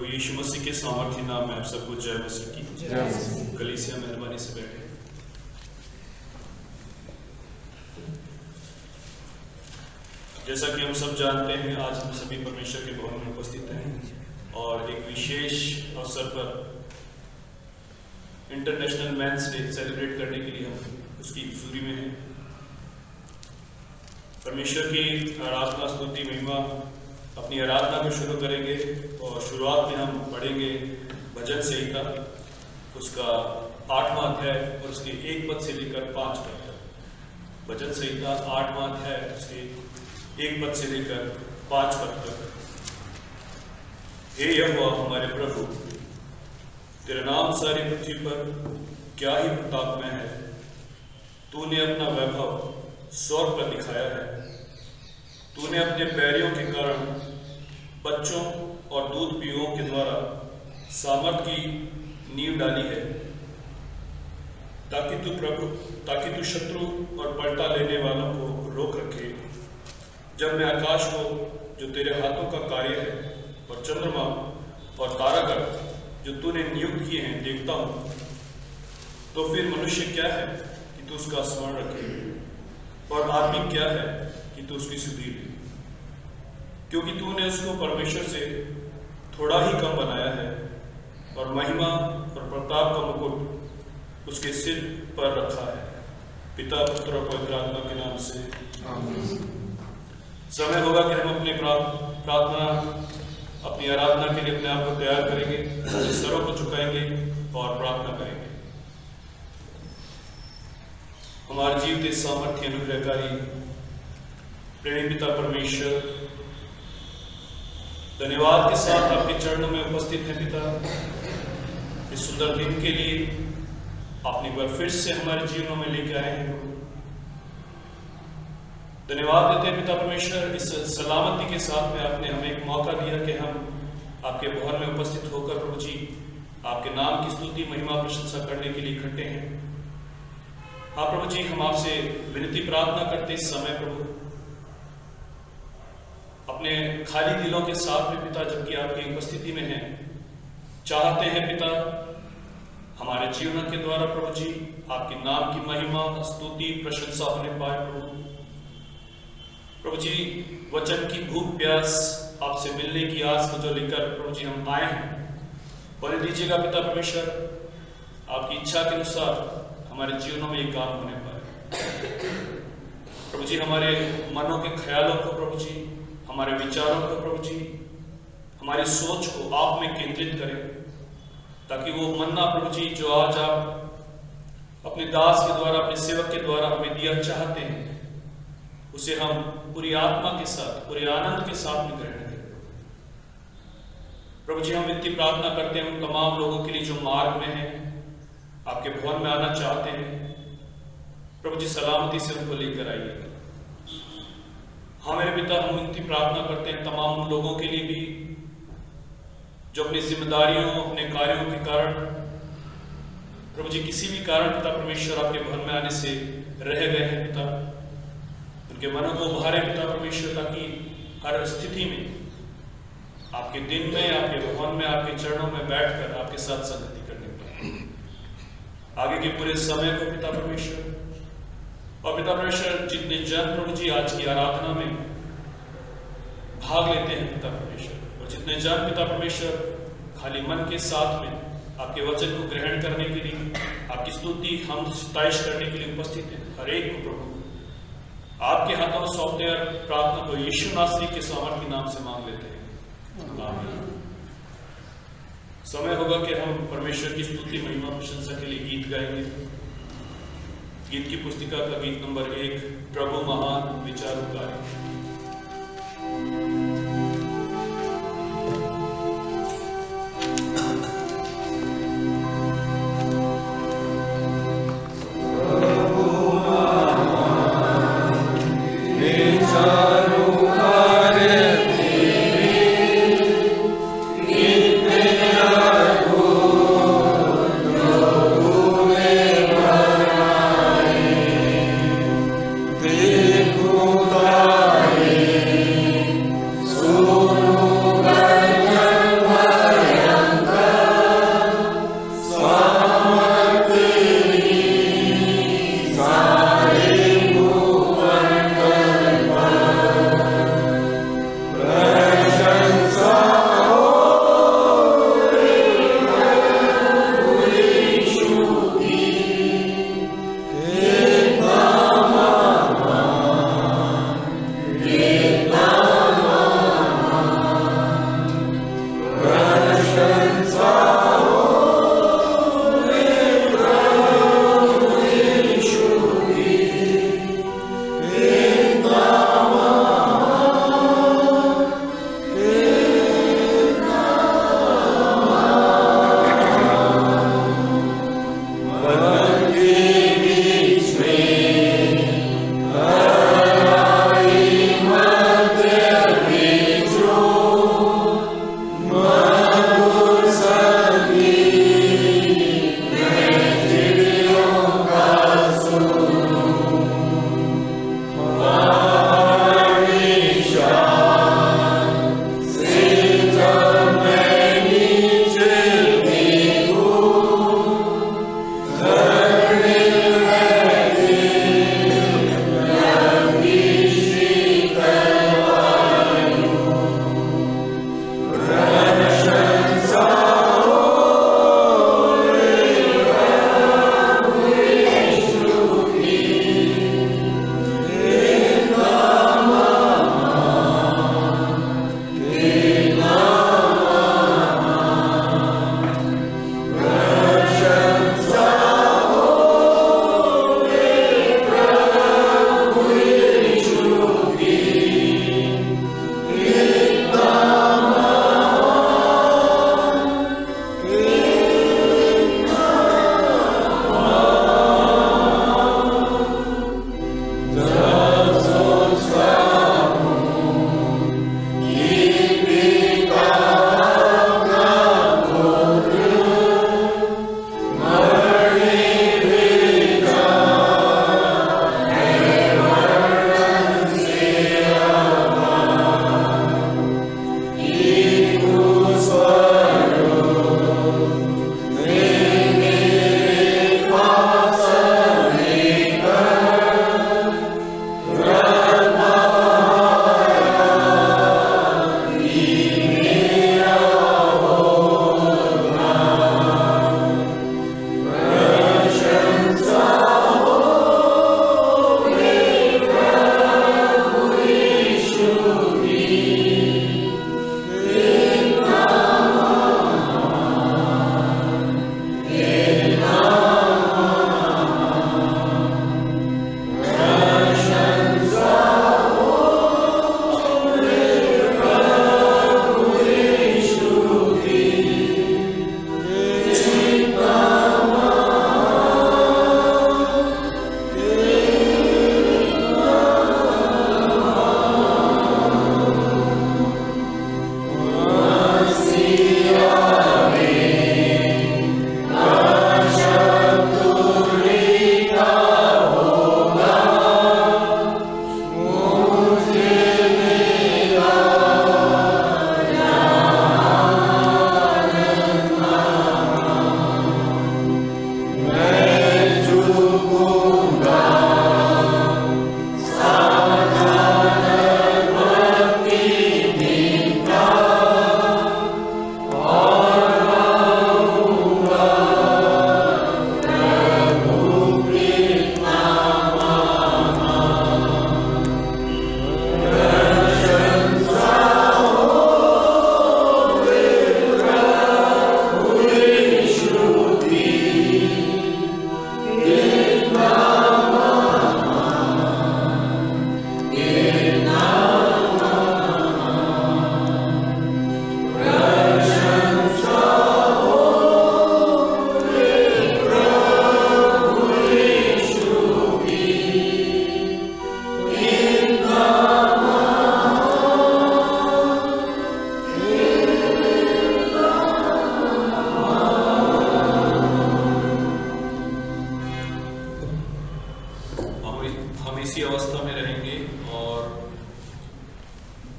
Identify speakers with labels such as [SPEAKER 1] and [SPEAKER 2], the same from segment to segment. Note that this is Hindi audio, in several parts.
[SPEAKER 1] यीशु मसीह के सामर्थ्य नाम में आप सबको जय मसीह की। कलीसिया मेहरबानी से बैठे। जैसा कि हम सब जानते हैं, आज हम सभी परमेश्वर के भवन में उपस्थित हैं और एक विशेष अवसर पर इंटरनेशनल मेंस डे सेलिब्रेट करने के लिए हम उसकी हजूरी में हैं। परमेश्वर की आराधना, स्तुति, महिमा, अपनी आराधना को शुरू करेंगे और शुरुआत में हम पढ़ेंगे भजन संहिता, उसका 8वां अध्याय और उसके 1 पद से लेकर 5 पद तक। भजन संहिता 8वां अध्याय, उसके 1 पद से लेकर 5 पद तक। हे यहोवा हमारे प्रभु, तेरा नाम सारी पृथ्वी पर क्या ही प्रतापमय है। तूने अपना वैभव स्वर्ग पर दिखाया है। तूने अपने पैरियों के कारण बच्चों और दूध पीओं के द्वारा सामर्थ की नींव डाली है, ताकि तू शत्रु और पलटा लेने वालों को रोक रखे। जब मैं आकाश को, जो तेरे हाथों का कार्य है, और चंद्रमा और तारागण जो तूने नियुक्त किए हैं देखता हूं, तो फिर मनुष्य क्या है कि तू उसका स्मरण रखे, और आदमी क्या है कि तू उसकी सुधि ले। क्योंकि तूने उसको परमेश्वर से थोड़ा ही कम बनाया है और महिमा और प्रताप का मुकुट उसके सिर पर रखा है। पिता, पुत्र और पवित्र आत्मा के नाम से आमीन। समय होगा कि हम अपने प्रार्थना, अपनी आराधना के लिए अपने आप को तैयार करेंगे, सरों को झुकाएंगे और प्रार्थना करेंगे। हमारे जीवित सामर्थ्य अनुग्रहकारी प्रेमी पिता परमेश्वर, धन्यवाद के साथ आपके चरणों में उपस्थित हैं पिता, इस सुंदर दिन के लिए आपने एक बार फिर से हमारे जीवनों में लेके आए हैं। धन्यवाद देते हैं पिता परमेश्वर, इस सलामती के साथ में आपने हमें एक मौका दिया कि हम आपके भवन में उपस्थित होकर प्रभु जी आपके नाम की स्तुति, महिमा, प्रशंसा करने के लिए इकट्ठे हैं। हाँ प्रभु जी, हम आपसे विनती प्रार्थना करते इस समय प्रभु, अपने खाली दिलों के साथ में पिता, जबकि आपकी उपस्थिति में हैं, चाहते हैं पिता हमारे जीवन के द्वारा प्रभु जी आपके नाम की महिमा, स्तुति, प्रशंसा होने पाए। प्रभु जी वचन की भूख प्यास, आपसे मिलने की आस को जो लेकर प्रभु जी हम आए हैं, बोले दीजिएगा पिता परमेश्वर, आपकी इच्छा के अनुसार हमारे जीवनों में ये काम होने पाए। प्रभु जी हमारे मनों के ख्यालों को प्रभु जी, हमारे विचारों को प्रभु जी, हमारी सोच को आप में केंद्रित करें, ताकि वो मन्ना प्रभु जी जो आज आप अपने दास के द्वारा, अपने सेवक के द्वारा हमें दिया चाहते हैं, उसे हम पूरी आत्मा के साथ, पूरे आनंद के साथ में ग्रहण करें। प्रभु जी हम विनती प्रार्थना करते हैं उन तमाम लोगों के लिए जो मार्ग में हैं, आपके भवन में आना चाहते हैं, प्रभु जी सलामती से उनको लेकर आइए। हाँ मेरे पिता, हम विनती प्रार्थना करते हैं तमाम उन लोगों के लिए भी जो अपनी जिम्मेदारियों, अपने कार्यों के कारण प्रभु जी किसी भी कारण पिता परमेश्वर आपके भवन में आने से रह गए हैं पिता, उनके मनों को उभारे पिता परमेश्वर, ताकि हर स्थिति में आपके दिन में, आपके भवन में, आपके चरणों में बैठकर आपके साथ संगति करने पाए। आगे के पूरे समय को पिता परमेश्वर, और पिता परमेश्वर जितने जन प्रभु जी आज की आराधना में भाग लेते हैं पिता परमेश्वर, और जितने जन पिता परमेश्वर खाली मन के साथ में आपके वचन को ग्रहण करने के लिए, आपकी स्तुति, हम सताइश करने के लिए उपस्थित हैं, हर एक को प्रभु आपके हाथों में सौंपते हैं। प्रार्थना को यीशु नासरी के सामर्थ के नाम से मांग लेते हैं, आमीन। समय होगा कि हम परमेश्वर की स्तुति, महिमा, प्रशंसा के लिए गीत गाएंगे। गीत की पुस्तिका का गीत नंबर 1, प्रभु महान विचारकारी।
[SPEAKER 2] देखो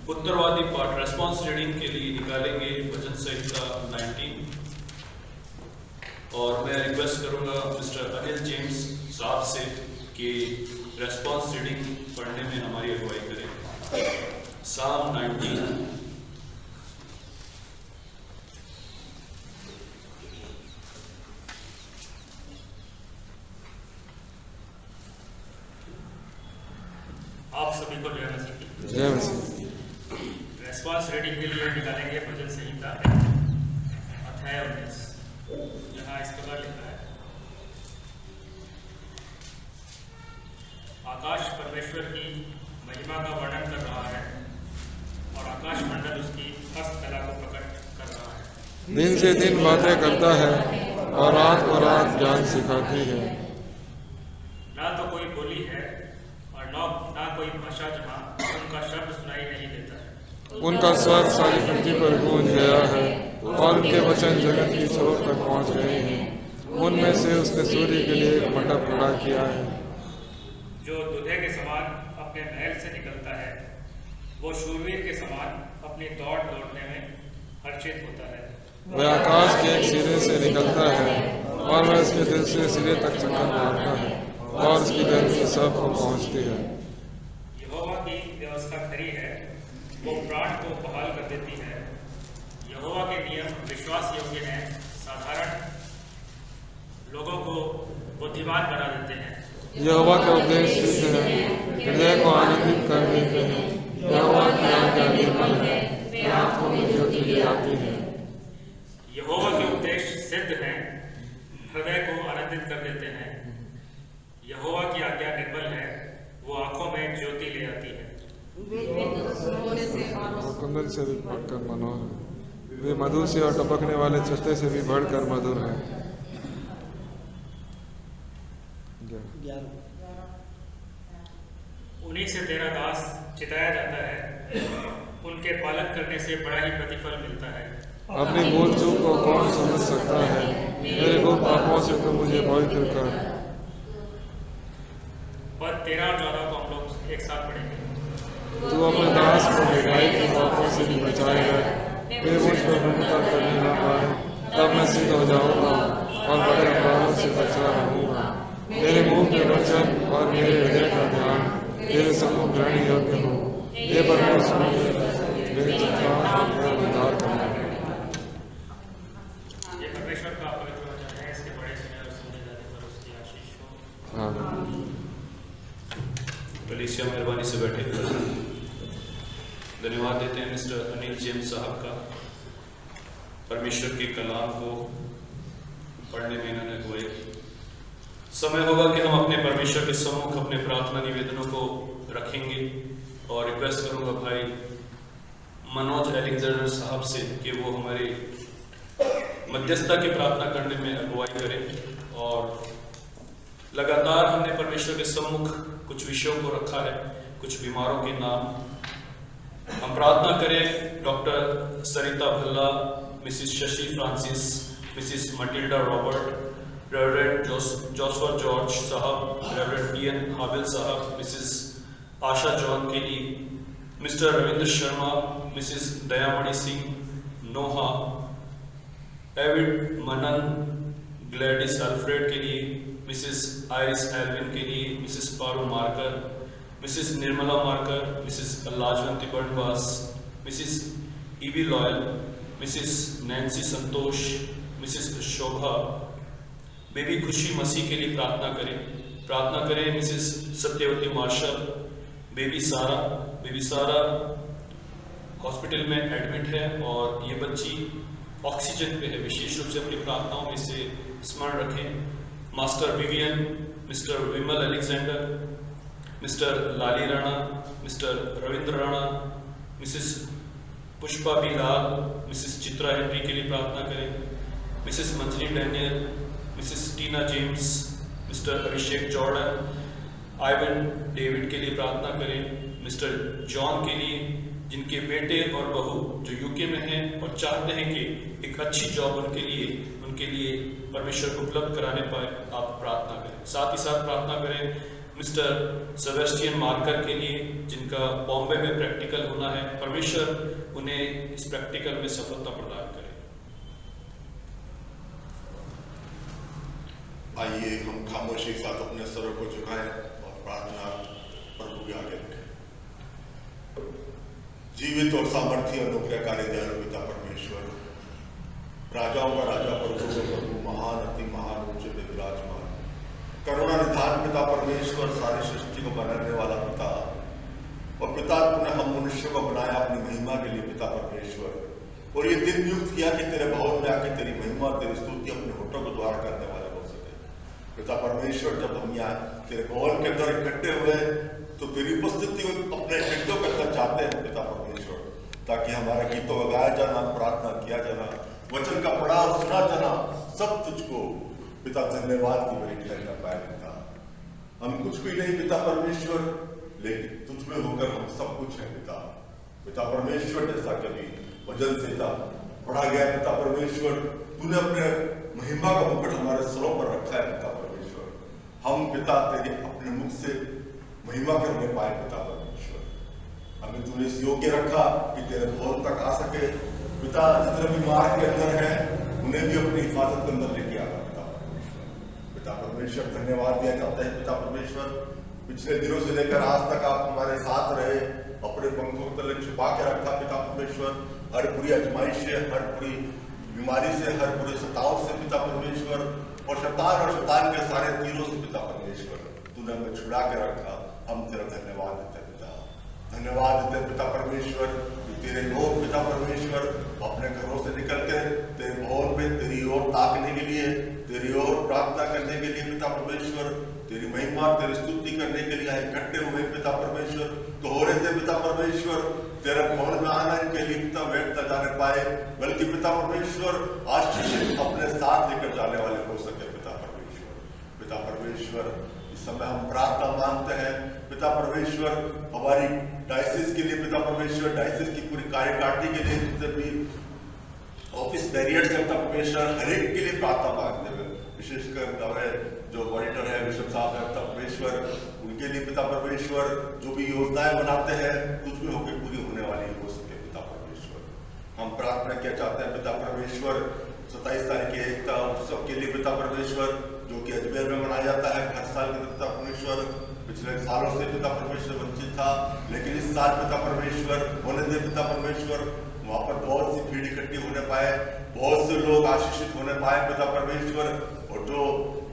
[SPEAKER 1] उत्तरवादी पाठ रेस्पॉन्स रीडिंग के लिए निकालेंगे भजन संहिता 19 और मैं रिक्वेस्ट करूंगा मिस्टर अनिल जेम्स साहब से कि रेस्पॉन्स रीडिंग पढ़ने में हमारी अगुवाई करें। साम 19।
[SPEAKER 2] आप सभी को जय मसीह।
[SPEAKER 3] जय मसीह।
[SPEAKER 2] रेस्पॉन्स रीडिंग के लिए निकालेंगे भजन संहिता अध्याय 19। यहाँ इस प्रकार लिखा है, आकाश परमेश्वर की महिमा का वर्णन कर रहा है और आकाश मंडल उसकी हस्तकला को प्रकट कर रहा है।
[SPEAKER 3] दिन से दिन बातें करता है और रात को रात ज्ञान सिखाती है।
[SPEAKER 2] ना तो कोई बोली है और ना कोई भाषा जहाँ उनका शब्द सुनाई नहीं देता है।
[SPEAKER 3] उनका स्वर सारी पृथ्वी पर गूंज गया है और उनके वचन जगत की छोर तक पहुंच गए हैं। उनमें से उसने सूर्य के लिए एक मंडप खड़ा किया है
[SPEAKER 2] जो दूल्हे के समान अपने महल से निकलता है, वो शूरवीर के समान अपनी दौड़ दौड़ने में हर्षित होता है।
[SPEAKER 3] वह आकाश के एक सिरे से निकलता है और वह उसके दिल से सिरे तक चक्कर मारता है और उसकी गर्मी सबको पहुंचती है।
[SPEAKER 2] यहोवा की व्यवस्था खरी है, वो प्राण को बहाल कर देती है। यहोवा के नियम विश्वास योग्य हैं, साधारण लोगों को बुद्धिमान बना देते हैं।
[SPEAKER 3] यहोवा के उपदेश शुद्ध है, हृदय को आनंदित कर देते हैं। यहोवा की आज्ञा निर्मल है, वे आंखों में ज्योति ले आती है।
[SPEAKER 2] यहोवा के उपदेश सिद्ध हैं, हृदय को आनंदित कर देते हैं। यहोवा की आज्ञा निर्मल है, वो आंखों में ज्योति ले आती है।
[SPEAKER 3] और कुंदन से भी बढ़कर मनोहर है, वे मधु से और टपकने वाले छत्ते से भी बढ़कर मधुर है।
[SPEAKER 2] उन्हीं से तेरा दास चिताया जाता है, उनके पालन करने से बड़ा ही प्रतिफल मिलता है।
[SPEAKER 3] अपनी भूल चूक को कौन समझ सकता है? मेरे को पापों से तो मुझे पवित्र कर।
[SPEAKER 2] पद 13 और 14 को हम लोग एक साथ पढ़ेंगे।
[SPEAKER 3] तू अपने दास को बेगाई के पापों से भी बचाएगा, वे मुझ पर प्रभुता करने न पाए। तब मैं सिद्ध हो जाऊंगा और बड़े अपराधों से बचा रहूंगा। मेरे मुंह के वचन और मेरे हृदय का ध्यान तेरे सम्मुख ग्रहण योग्य हो। हे परमेश्वर, मेरे चित्ताओं का उद्धार करना।
[SPEAKER 2] ये परमेश्वर का पवित्र वचन है, इसके बड़े सुने और सुने जाने पर उसकी आशीष हो।
[SPEAKER 3] आमीन।
[SPEAKER 1] कलीसिया मेहरबानी से बैठे धन्यवाद देते हैं मिस्टर अनिल जेम्स साहब का, परमेश्वर के कलाम को पढ़ने में इन्होंने अगुवाई की। समय होगा कि हम अपने परमेश्वर के सम्मुख अपने प्रार्थना निवेदनों को रखेंगे और रिक्वेस्ट करूंगा भाई मनोज एलेक्जेंडर साहब से कि वो हमारे मध्यस्थता की प्रार्थना करने में अगुवाई करें। और लगातार हमने परमेश्वर के सम्मुख कुछ विषयों को रखा है, कुछ बीमारों के नाम। हम प्रार्थना करें doctor Sarita Bhalla, Mrs Shashi Francis, Mrs Matilda Robert, Reverend Joshua George sahab, Reverend PN Habil sahab, Mrs Asha John के लिए, mister Ravindra Sharma, Mrs Dayamani Singh Noah, एविड मनन, ग्लैडिस अल्फ्रेड के लिए, मिसिस आयरिस एल्विन के लिए, Mrs Paru Marker, Mrs Nirmala Marker, Mrs Lajwanti Barnwas, Mrs Evie Loyal, Mrs Nancy Santosh, Mrs Shobha, baby Khushi Masih के लिए प्रार्थना करें मिसिस सत्यवती मार्शल, बेबी सारा हॉस्पिटल में एडमिट है और ये बच्ची ऑक्सीजन पे है। विशेष रूप से अपनी प्रार्थनाओं में से स्मरण रखें। Mr Vivian, Mr Vimal Alexander, Mr Lali Rana, Mr Ravindra Rana, Mrs Pushpa B Lal, Mrs Chitra Henry के लिए प्रार्थना करें। Mrs Manjari Daniel, Mrs Tina James, Mr Abhishek Jordan, Ivan David के लिए प्रार्थना करें। मिस्टर जॉन के लिए, जिनके बेटे और बहू जो यूके में हैं और चाहते हैं कि एक अच्छी जॉब उनके लिए परमेश्वर को उपलब्ध कराने पाए, आप प्रार्थना करें। साथ ही साथ प्रार्थना करें मिस्टर सेबेस्टियन मार्कर के लिए, जिनका बॉम्बे में प्रैक्टिकल होना है। परमेश्वर उन्हें इस प्रैक्टिकल में सफलता प्रदान करे।
[SPEAKER 4] आइए हम खामोशी के साथ अपने सरों को झुकाएं और प्रार्थना प्रभु के आगे रखें। जीवित और सामर्थ्य अनुग्रहकारी दयालु पिता परमेश्वर, राजाओं का राजा, प्रभु का प्रभु, महान अति महान रूप से विराजमान, करुणा निधान पिता परमेश्वर, सारी सृष्टि को बनाने वाला पिता, और पिता तूने हम मनुष्य को बनाया अपनी महिमा के लिए पिता परमेश्वर, और ये दिन नियुक्त किया कि तेरे भवन में आके तेरी महिमा तेरी स्तुति अपने होठों को द्वार करने वाले हो सके। पिता परमेश्वर, जब हम यहाँ तेरे भवन के अंदर इकट्ठे हुए तो तेरी उपस्थिति अपने हृदयों के अंदर चाहते हैं पिता परमेश्वर, ताकि हमारा गीतों का गाया जाना, प्रार्थना किया जाना, वचन का पढ़ा और सुना जाना, सब तुझको पिता धन्यवाद की बड़ी ठहर पाए पिता। हम कुछ भी नहीं पिता परमेश्वर, लेकिन तुझ में होकर हम सब कुछ है पिता। पिता परमेश्वर, जैसा कभी वचन से पढ़ा गया पिता परमेश्वर, तूने अपने महिमा का मुकुट हमारे सरों पर रखा है पिता परमेश्वर। हम पिता तेरे अपने मुख से महिमा करने पाए पिता परमेश्वर। हमें तूने इस योग्य रखा कि तेरे भवन तक आ सके पिता। जितने भी मार्ग के अंदर है उन्हें भी अपनी हिफाजत के अंदर लेके आना पिता परमेश्वर। पिता परमेश्वर, धन्यवाद दिया जाता है पिता परमेश्वर, पिछले दिनों से लेकर आज तक आप हमारे साथ रहे, अपने पंखों तले छुपा के रखा पिता परमेश्वर। हर बुरी आजमाइश से, हर बुरी बीमारी से, हर बुरे सताव से पिता परमेश्वर, और शैतान के सारे तीरों से पिता परमेश्वर तूने हमें छुड़ा के रखा। हम तेरा धन्यवाद देते पिता, धन्यवाद देते पिता परमेश्वर। तेरे लोग पिता परमेश्वर अपने घरों से निकल के तेरे भवन में तेरी ओर ताकने के लिए, तेरी ओर प्रार्थना करने के लिए पिता परमेश्वर, तेरी महिमा तेरी स्तुति करने के लिए इकट्ठे हुए पिता परमेश्वर। तो हो रहे थे पिता परमेश्वर, तेरे भवन में आना इनके लिए पिता बैठ न जाने पाए, बल्कि पिता परमेश्वर आशीष अपने साथ लेकर जाने वाले हो सके पिता परमेश्वर। पिता परमेश्वर, इस समय हम प्रार्थना मांगते हैं पिता परमेश्वर हमारी डायसिस के लिए पिता परमेश्वर, डायसिस की पूरी कार्यकारिणी के लिए, जितने भी ऑफिस बैरियर्स है पिता परमेश्वर, हर एक के लिए प्रार्थना मांगते हुए, विशेषकर हमारे जो मॉनिटर है बिशप साहब है पिता परमेश्वर, उनके लिए पिता परमेश्वर जो भी योजनाएं बनाते हैं कुछ भी होकर पूरी होने वाली हो सके पिता परमेश्वर। हम प्रार्थना किया चाहते हैं पिता परमेश्वर 27 तारीख के एकता उत्सव के लिए पिता परमेश्वर, जो कि अजमेर में मनाया जाता है हर साल के पिता परमेश्वर। पिछले सालों से पिता परमेश्वर वंचित था, लेकिन इस साल पिता परमेश्वर होने दे पिता परमेश्वर। वहां पर बहुत सी भीड़ इकट्ठी होने पाए, बहुत से लोग आशीषित होने पाए पिता परमेश्वर, और जो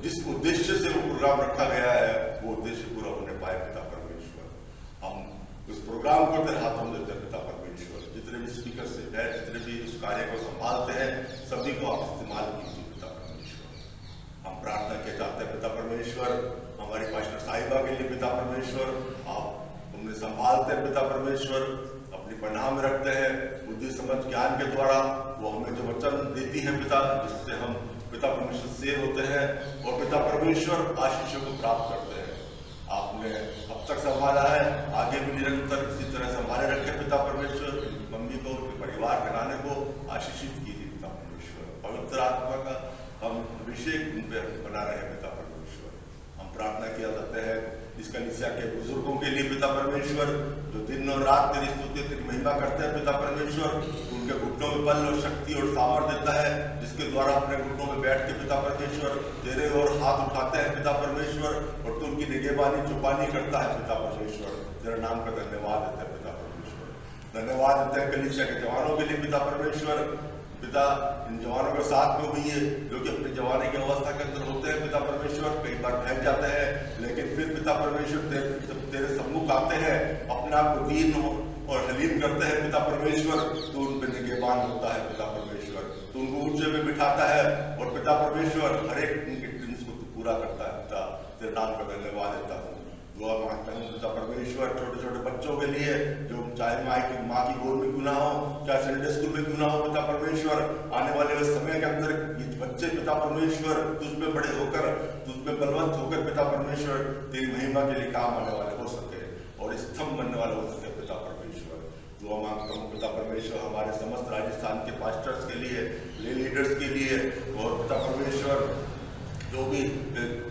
[SPEAKER 4] जिस उद्देश्य से वो प्रोग्राम रखा गया है वो उद्देश्य पूरा होने पाए पिता परमेश्वर। हम उस प्रोग्राम को तेरे हाथों में देते हैं पिता परमेश्वर। जितने भी स्पीकर से है, जितने भी उस कार्य को संभालते हैं, सभी को आप इस्तेमाल कीजिए पिता परमेश्वर। हम प्रार्थना किया चाहते हैं पिता परमेश्वर हमारी पास्टर साहिबा के लिए पिता परमेश्वर, आप उन्हें संभालते हैं पिता परमेश्वर, अपनी पनाह में रखते हैं, बुद्धि समझ ज्ञान के द्वारा वो हमें जो वचन देती है पिता, जिससे हम पिता परमेश्वर सेव होते हैं और पिता परमेश्वर आशीषों को प्राप्त करते हैं। आपने अब तक संभाला है, आगे भी निरंतर इसी तरह संभाले रखे पिता परमेश्वर। मम्मी को, उनके परिवार के नाने को आशीषित कीजिए पिता परमेश्वर। पवित्र आत्मा का हम अभिषेक उन पर बना रहे पिता परमेश्वर। हम प्रार्थना किया जाते हैं इस कलीसिया के बुजुर्गों के लिए पिता परमेश्वर, जो दिन और रात तेरी स्तुति तेरी महिमा करते हैं पिता परमेश्वर। उनके घुटनों में बल और शक्ति और सामर्थ देता है, जिसके द्वारा अपने घुटनों में बैठ के पिता परमेश्वर तेरे ओर हाथ उठाते हैं पिता परमेश्वर, और तू उनकी निगहबानी चौपानी करता है पिता परमेश्वर। तेरे नाम का धन्यवाद देते हैं पिता परमेश्वर। धन्यवाद देते हैं कलीसिया के जवानों के लिए पिता परमेश्वर। पिता इन जवानों के साथ में हुई है जो कि अपनी जवानी की अवस्था के अंदर होते हैं पिता परमेश्वर, कई बार फेंक जाते हैं, लेकिन फिर पिता परमेश्वर तेरे सम्मुख आते हैं, अपने आप को दीन और हलीम करते हैं पिता परमेश्वर। तू उन पर निगहबान होता है पिता परमेश्वर, तू उनको ऊंचे में बिठाता है, और पिता परमेश्वर हर एक उनके ड्रीम्स को पूरा करता है पिता। तेरे नाम का धन्यवाद देता हूँ, दुआ मांगता हूँ पिता परमेश्वर छोटे छोटे बच्चों के लिए, जो चाहे माँ की गोद में क्यों ना हो, चाहे संडे स्कूल में क्यों ना हो पिता परमेश्वर, आने वाले समय के अंदर ये बच्चे पिता परमेश्वर तुझ पे बड़े होकर, तुझ पे बलवंत होकर पिता परमेश्वर तेरी महिमा के लिए काम आने वाले हो सके और स्तंभ बनने वाले हो सके पिता परमेश्वर। दुआ मांगता हूँ पिता परमेश्वर हमारे समस्त राजस्थान के पास्टर्स के लिए, ले लीडर्स के लिए, और पिता परमेश्वर जो भी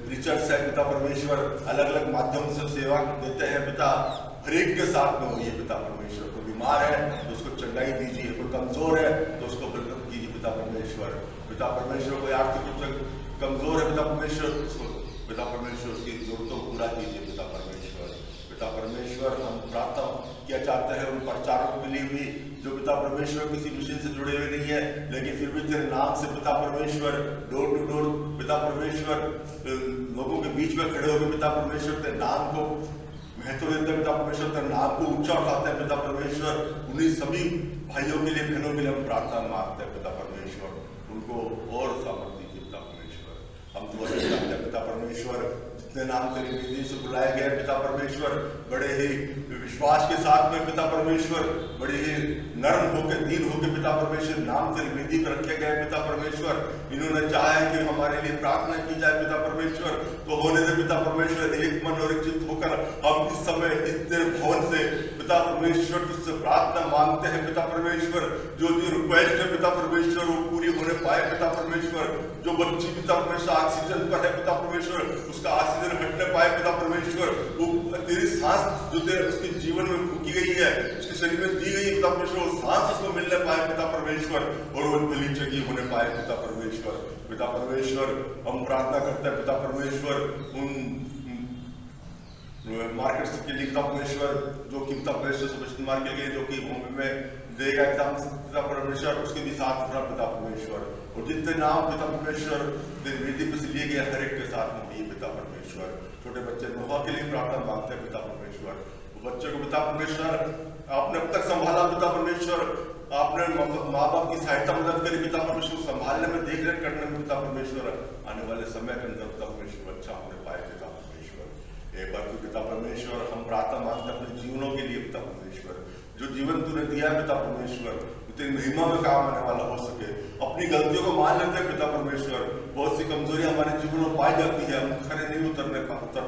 [SPEAKER 4] प्रीचर्स है पिता परमेश्वर अलग अलग माध्यम से सेवा देते हैं पिता, हर एक के साथ में होइए पिता परमेश्वर। कोई बीमार है तो उसको चंगाई दीजिए, कोई कमजोर है तो उसको बरकत कीजिए पिता परमेश्वर। पिता परमेश्वर कोई आर्थिक रूप से कमजोर है पिता परमेश्वर, उसको पिता परमेश्वर उसकी जरूरतों को पूरा कीजिए पिता परमेश्वर। पिता परमेश्वर हम प्रार्थना किया चाहते हैं उन प्रचारकों के लिए भी जो पिता परमेश्वर किसी मिशन से जुड़े हुए नहीं है, लेकिन फिर भी तेरे नाम से पिता परमेश्वर डोर टू डोर पिता परमेश्वर लोगों के बीच में खड़े होकर पिता परमेश्वर तेरे नाम को महत्व देते हैं पिता परमेश्वर, तेरे नाम को ऊंचा उठाते हैं पिता परमेश्वर। उन्हीं सभी भाइयों के लिए बहनों के लिए हम प्रार्थना मांगते हैं पिता परमेश्वर, उनको और सामर्थ्य दीजिए पिता परमेश्वर। हम दुआ करते हैं पिता परमेश्वर, जितने नाम तेरी विधि से बुलाए गए पिता परमेश्वर, बड़े ही विश्वास के साथ में पिता परमेश्वर, बड़े ही नर्म होकर दीन होकर पिता परमेश्वर नाम तेरी विधि पर रखे गए पिता परमेश्वर। इन्होंने चाहा है कि हमारे लिए प्रार्थना की जाए पिता परमेश्वर, तो होने दे पिता परमेश्वर। एक मन और एक चित्त होकर हम इस समय इस तेरे भवन से पिता परमेश्वर तुझसे प्रार्थना मांगते हैं पिता परमेश्वर। जो रिक्वेस्ट है पिता परमेश्वर वो पूरी होने पाए पिता परमेश्वर। जो बच्ची पिता परमेश्वर ऑक्सीजन पर है पिता परमेश्वर, उसका ऑक्सीजन हटने पाए पिता परमेश्वर। वो तेरी सांस जो तेरे उसके जीवन में फूकी गई है, उसके शरीर में दी गई पिता परमेश्वर, वो सांस उसको मिलने पाए पिता परमेश्वर, और वो भली चंगी होने पाए पिता परमेश्वर। पिता परमेश्वर हम प्रार्थना करते हैं पिता परमेश्वर उन मार्केट के लिए पिता परमेश्वर, जो कि पिता परमेश्वर सुभाष कुमार के लिए जो कि मुंबई में देगा पिता परमेश्वर, उसके भी साथ पिता परमेश्वर। और जितने नाम पिता परमेश्वर वेदी पर से लिए गए हर एक के साथ में भी पिता परमेश्वर। छोटे बच्चे नोहा के लिए प्रार्थना मांगते हैं पिता परमेश्वर। वो बच्चे को पिता परमेश्वर आपने अब तक संभाला पिता परमेश्वर, आपने माँ बाप की सहायता मदद करी पिता परमेश्वर, संभालने में देख रेख करने में पिता परमेश्वर। आने वाले समय के अंदर पिता परमेश्वर अच्छा होने पाए पिता परमेश्वर। एक बार पिता परमेश्वर हम प्रार्थना मांगते अपने जीवनों के लिए पिता परमेश्वर। जो जीवन तूने दिया पिता परमेश्वर तेरी महिमा में काम आने वाला हो सके। अपनी गलतियों को मान लेते हैं पिता परमेश्वर। बहुत सी कमजोरियां हमारे जीवन में पाई जाती है, हम खड़े नहीं उतर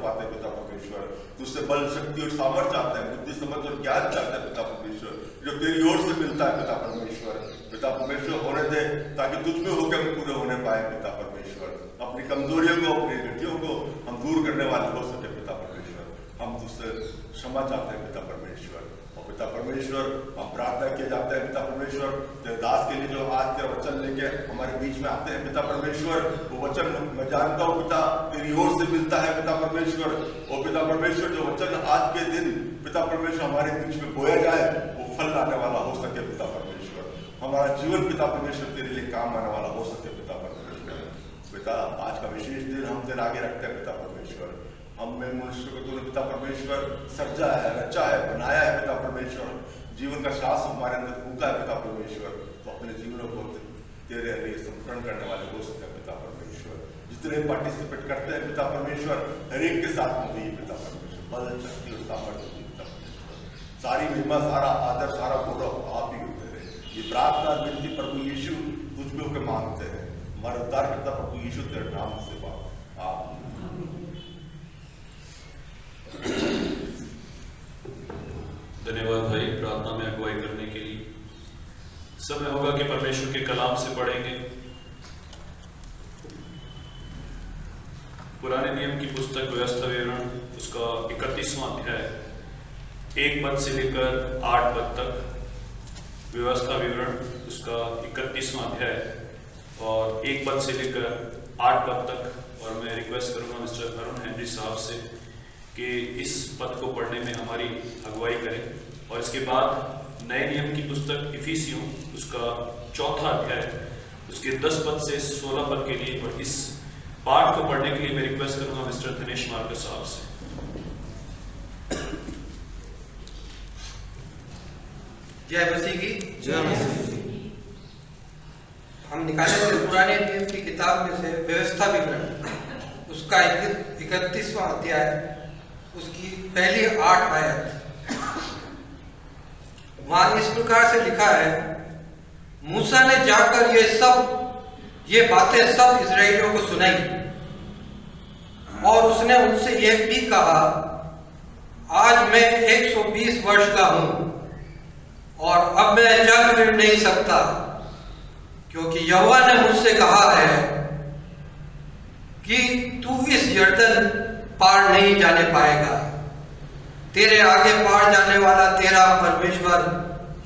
[SPEAKER 4] पाते पिता परमेश्वर। तुझसे बल शक्ति और सामर्थ्य चाहते हैं, बुद्धि समझ और ज्ञान चाहते हैं पिता परमेश्वर, जो तेरी ओर से मिलता है पिता परमेश्वर। पिता परमेश्वर होने दे ताकि तुझ में होकर हम पूरे होने पाए पिता परमेश्वर। अपनी कमजोरियों को अपनी गलतियों को हम दूर करने वाले हो सके पिता परमेश्वर। हम तुझसे क्षमा चाहते हैं पिता परमेश्वर। और पिता परमेश्वर हम प्रार्थना किए जाते हैं पिता परमेश्वर तेरे दास के लिए जो आज तेरा वचन लेके हमारे बीच में आते हैं पिता परमेश्वर। वो वचन मैं जानता हूँ पिता तेरी ओर से मिलता है पिता परमेश्वर। और पिता परमेश्वर जो वचन आज के दिन पिता परमेश्वर हमारे बीच में बोया जाए वो फल लाने वाला हो सके पिता परमेश्वर। हमारा जीवन पिता परमेश्वर तेरे लिए काम आने वाला हो सके पिता परमेश्वर। पिता आज का विशेष दिन हम तेरे आगे रखते हैं पिता परमेश्वर। हम में मनुष्य को तूने पिता परमेश्वर सर्जा है, रचा है, बनाया है पिता परमेश्वर। जीवन का श्वास हमारे अंदर फूका है पिता परमेश्वर। तो अपने जीवनों को तेरे लिए समर्पण करने वाले हो सकते हैं पिता परमेश्वर। जितने पार्टिसिपेट करते हैं पिता परमेश्वर हर एक के साथ में भी पिता परमेश्वर बल शक्ति और सामर्थ्य पिता परमेश्वर। सारी महिमा सारा आदर सारा गौरव आप ही होते रहे। ये प्रार्थना विनती प्रभु यीशु तुझ में होकर मांगते हैं, हमारा उद्धार करता प्रभु यीशु तेरे नाम से बात आप।
[SPEAKER 1] धन्यवाद भाई प्रार्थना में अगुवाई करने के लिए। समय होगा कि परमेश्वर के कलाम से पढ़ेंगे। पुराने नियम की पुस्तक व्यवस्था विवरण उसका 31वां अध्याय 1 पद से लेकर 8 पद तक। व्यवस्था विवरण उसका 31वां अध्याय और 1 पद से लेकर 8 पद तक। और मैं रिक्वेस्ट करूंगा मिस्टर अरुण हेनरी साहब से कि इस पद को पढ़ने में हमारी अगुवाई करें। और इसके बाद नए नियम की पुस्तक इफिसियों उसका 4था अध्याय उसके 10 पद से 16 पद के लिए और इस पाठ को पढ़ने के लिए मैं रिक्वेस्ट करूंगा मिस्टर दिनेश मार्कस साहब से।
[SPEAKER 5] जय मसीह की
[SPEAKER 3] जय मसीह।
[SPEAKER 5] हम निकाले थे पुराने नियम की किताब में से व्यवस्था विवरण उसका 31वां अध्याय उसकी पहली 8 आयत। वहां इस प्रकार से लिखा है, मूसा ने जाकर ये बातें सब इस्राएलियों को सुनाई और उसने उनसे यह भी कहा, आज मैं 120 वर्ष का हूं और अब मैं जंग लड़ नहीं सकता, क्योंकि यहोवा ने मुझसे कहा है कि तू इस यर्दन पार नहीं जाने पाएगा। तेरे आगे पार जाने वाला तेरा परमेश्वर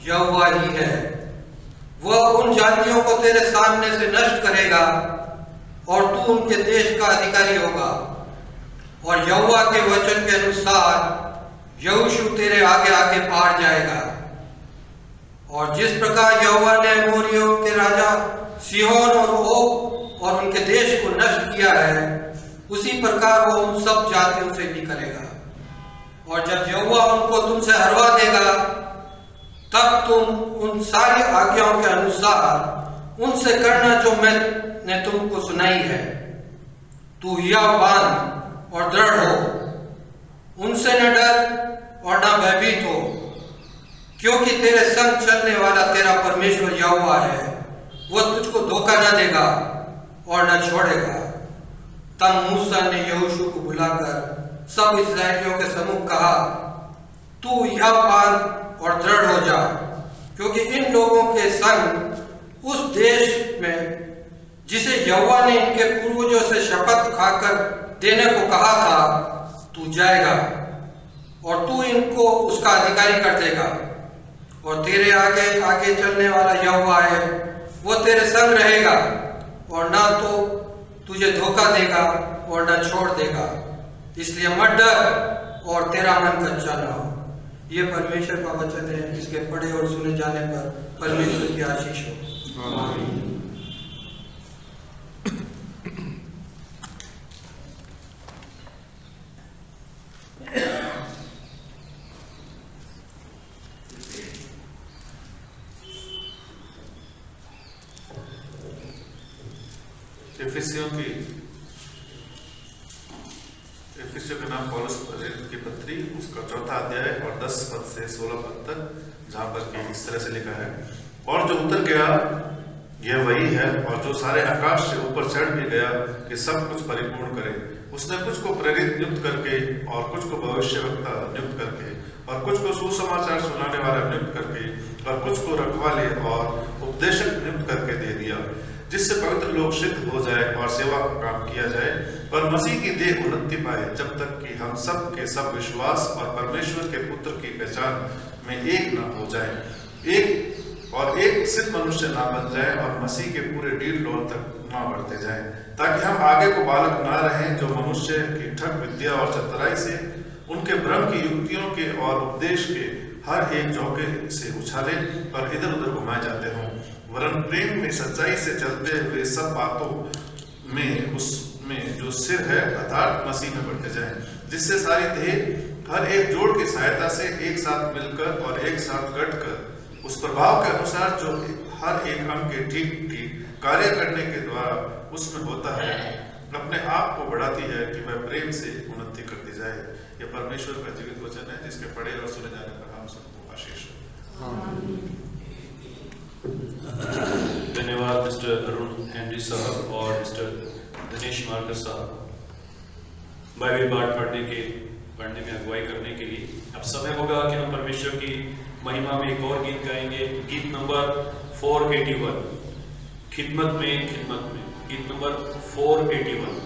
[SPEAKER 5] यहोवा ही है। वह उन जातियों को तेरे सामने से नष्ट करेगा और तू उनके देश का अधिकारी होगा। और यहोवा के वचन के अनुसार यहोशू तेरे आगे आगे पार जाएगा। और जिस प्रकार यहोवा ने अमोरियों के राजा सिहोन और ओग और उनके देश को नष्ट किया है, उसी प्रकार वो उन सब जातियों से भी करेगा। और जब यहोवा उनको तुमसे हरवा देगा, तब तुम उन सारी आज्ञाओं के अनुसार उनसे करना जो मैंने तुमको सुनाई है। तू हियावान और दृढ़ हो, उनसे न डर और न भयभीत हो, क्योंकि तेरे संग चलने वाला तेरा परमेश्वर यहोवा है। वह तुझको धोखा न देगा और न छोड़ेगा। तब मूसा ने यहोशू को बुलाकर सब इस्राएलियों के सम्मुख कहा, तू हियावान और दृढ़ हो जा, क्योंकि इन लोगों के संग उस देश में जिसे यहोवा ने इनके पूर्वजों से शपथ खाकर देने को कहा था, तू जाएगा और तू इनको उसका अधिकारी कर देगा। और तेरे आगे आगे चलने वाला यहोवा है, वो तेरे संग रहेगा और ना तो तुझे धोखा देगा और ना छोड़ देगा। इसलिए मत डर और तेरा मन कच्चा ना हो। ये परमेश्वर का वचन है, इसके पढ़े और सुने जाने पर परमेश्वर की आशीष हो। आमीन।
[SPEAKER 6] एफिसियों के नाम पौलुस की पत्री, उसका 4था अध्याय और 10 पद से 16 पद तक, जहां पर कि इस तरह से लिखा है, और जो उतर गया यह वही है, और जो सारे आकाश से ऊपर चढ़ भी गया कि सब कुछ परिपूर्ण करे। उसने कुछ को प्रेरित नियुक्त करके, और कुछ को भविष्यवक्ता नियुक्त करके, और कुछ को सुसमाचार सुनाने वाला नियुक्त करके, और कुछ को रखवाले और उपदेशक नियुक्त करके दे दिया, जिससे पवित्र लोग सिद्ध हो जाए और सेवा का काम किया जाए और मसीह की देह उन्नति पाए, जब तक कि हम सब के सब विश्वास और परमेश्वर के पुत्र की पहचान में एक न हो जाए, एक सिद्ध मनुष्य ना बन जाए और मसीह के पूरे डील डोल तक ना बढ़ते जाए, ताकि हम आगे को बालक ना रहें, जो मनुष्य की ठग विद्या और चतुराई से, उनके भ्रम की युक्तियों के और उपदेश के हर एक झोंके से उछाले और इधर उधर घुमाए जाते हों, वरन प्रेम में सच्चाई से चलते हुए सब बातों में उसमें जो सिर है अर्थात मसीह में बढ़ते जाएं, जिससे सारी देह हर एक जोड़ की सहायता से एक साथ मिलकर और एक साथ गढ़कर उस प्रभाव के अनुसार जो हर एक अंग के ठीक ठीक कार्य करने के द्वारा उसमें होता है, अपने आप को बढ़ाती है कि वह प्रेम से उन्नति करती जाए। यह परमेश्वर का जीवित वचन है, जिसके पढ़े और सुने जाने पर हम सबको आशीष हो।
[SPEAKER 1] धन्यवाद मिस्टर अरुण हेनरी साहब और मिस्टर दिनेश मार्कर साहब, बाइबल पाठ पढ़ने में अगुवाई करने के लिए। अब समय होगा कि हम परमेश्वर की महिमा में एक और गीत गाएंगे, गीत नंबर 481, खिदमत में, गीत नंबर 481।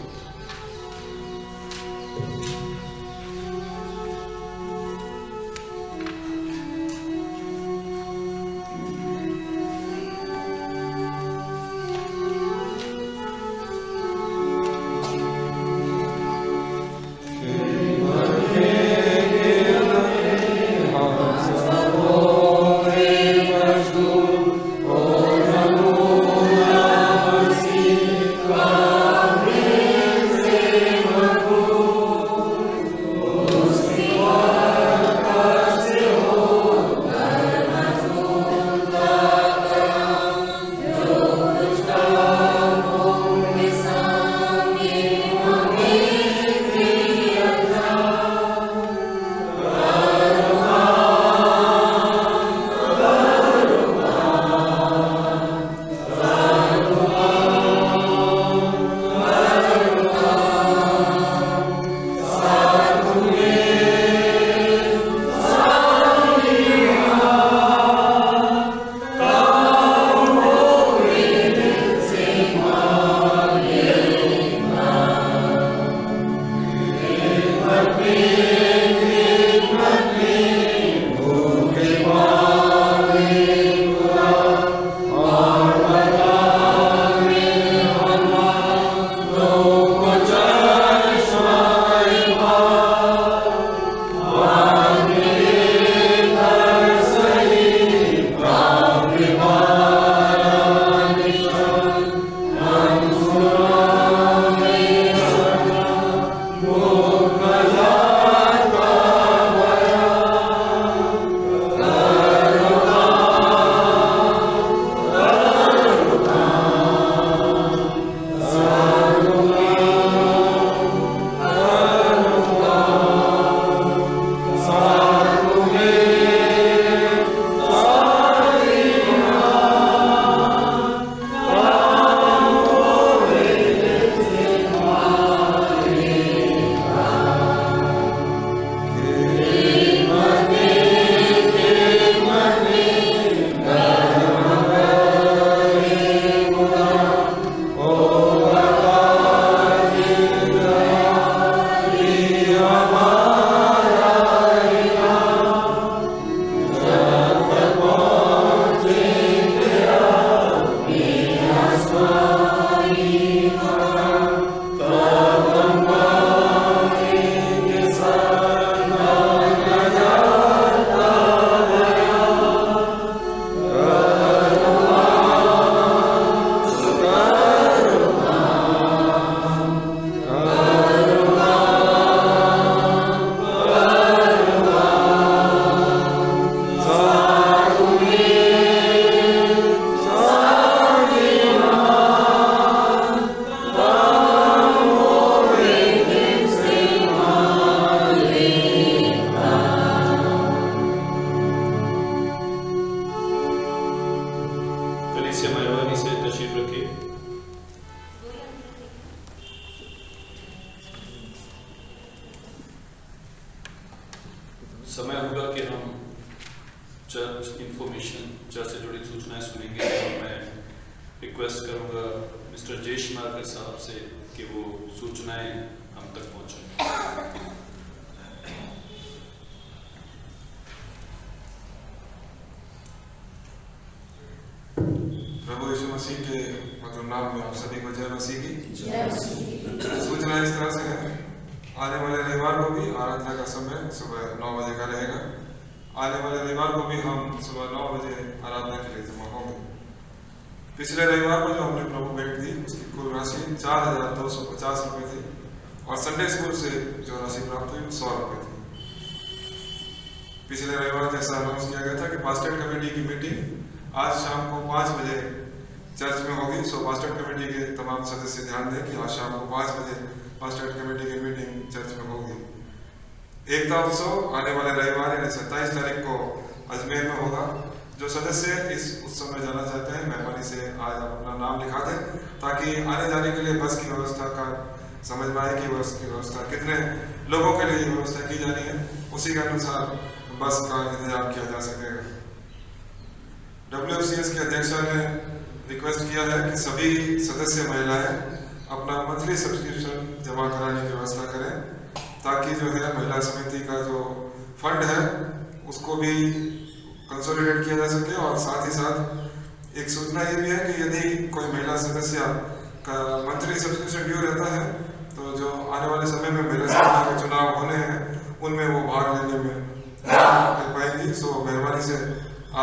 [SPEAKER 3] Amen.
[SPEAKER 1] सुनेंगे। और मैं रिक्वेस्ट करूंगा मिस्टर जयेश मार्कर साहब से कि वो सूचनाएं हम तक पहुंचाएं।
[SPEAKER 3] प्रभु यीशु मसीह के मतलब नाम में आप सभी को जय मसीह की। सूचना इस तरह से है, आने वाले रविवार को भी आराधना का समय सुबह 9 बजे का रहेगा। आने वाले रविवार को भी हम सुबह 9 बजे आराधना के लिए जमा होंगे। पिछले रविवार को जो हमने प्रभु भेंट दी उसकी कुल राशि 4,250 रुपये थी और संडे स्कूल से जो राशि प्राप्त हुई 100 रुपये थी। पिछले रविवार जैसा अनाउंस किया गया था कि पास्टर कमेटी की मीटिंग आज शाम को 5 बजे चर्च में होगी। सो पास्टर कमेटी के तमाम सदस्य ध्यान दें कि आज शाम को 5 बजे पास्टर कमेटी की मीटिंग चर्च में होगी। एकता उत्सव आने वाले रविवार यानी 27 तारीख को अजमेर में होगा। जो सदस्य इस उत्सव में जाना चाहते हैं मेहरबानी से आज आप अपना नाम लिखा दें ताकि आने जाने के लिए बस की व्यवस्था का समझ में आए कि बस की व्यवस्था कितने लोगों के लिए व्यवस्था की जानी है, उसी के अनुसार बस का इंतजाम किया जा सकेगा। WFCS के अध्यक्षा ने रिक्वेस्ट किया है कि सभी सदस्य महिलाएं अपना मंथली सब्सक्रिप्शन जमा कराने की व्यवस्था करें ताकि जो है महिला समिति का जो फंड है उसको भी कंसोलिडेट किया जा सके। और साथ ही साथ एक सूचना ये भी है कि यदि कोई महिला सदस्य का मंथली सब्सक्रिप्शन ड्यू रहता है तो जो आने वाले समय में महिला समिति के चुनाव होने हैं उनमें वो भाग लेने में नहीं पाएंगी। सो मेहरबानी से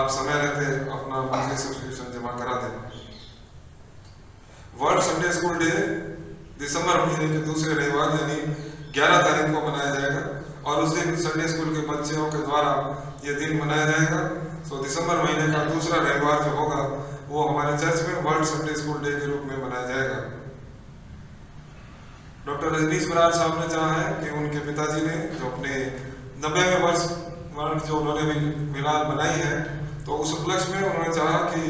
[SPEAKER 3] आप समय रहते अपना मंथली सब्सक्रिप्शन जमा करा दें। वर्ल्ड संडे स्कूल डे दिसंबर महीने के दूसरे रविवार यानी 11 तारीख को मनाया जाएगा और उस दिन संडे स्कूल के बच्चों के द्वारा ये दिन मनाया जाएगा। सो दिसंबर महीने का दूसरा रविवार जो होगा वो हमारे चर्च में वर्ल्ड संडे स्कूल डे के रूप में मनाया जाएगा। डॉक्टर रजनीश बराड़ साहब ने चाहा है कि उनके पिताजी ने जो अपने 90वें वर्ष जो उन्होंने मिलाद बनाई है तो उस उपलक्ष्य में उन्होंने चाहा कि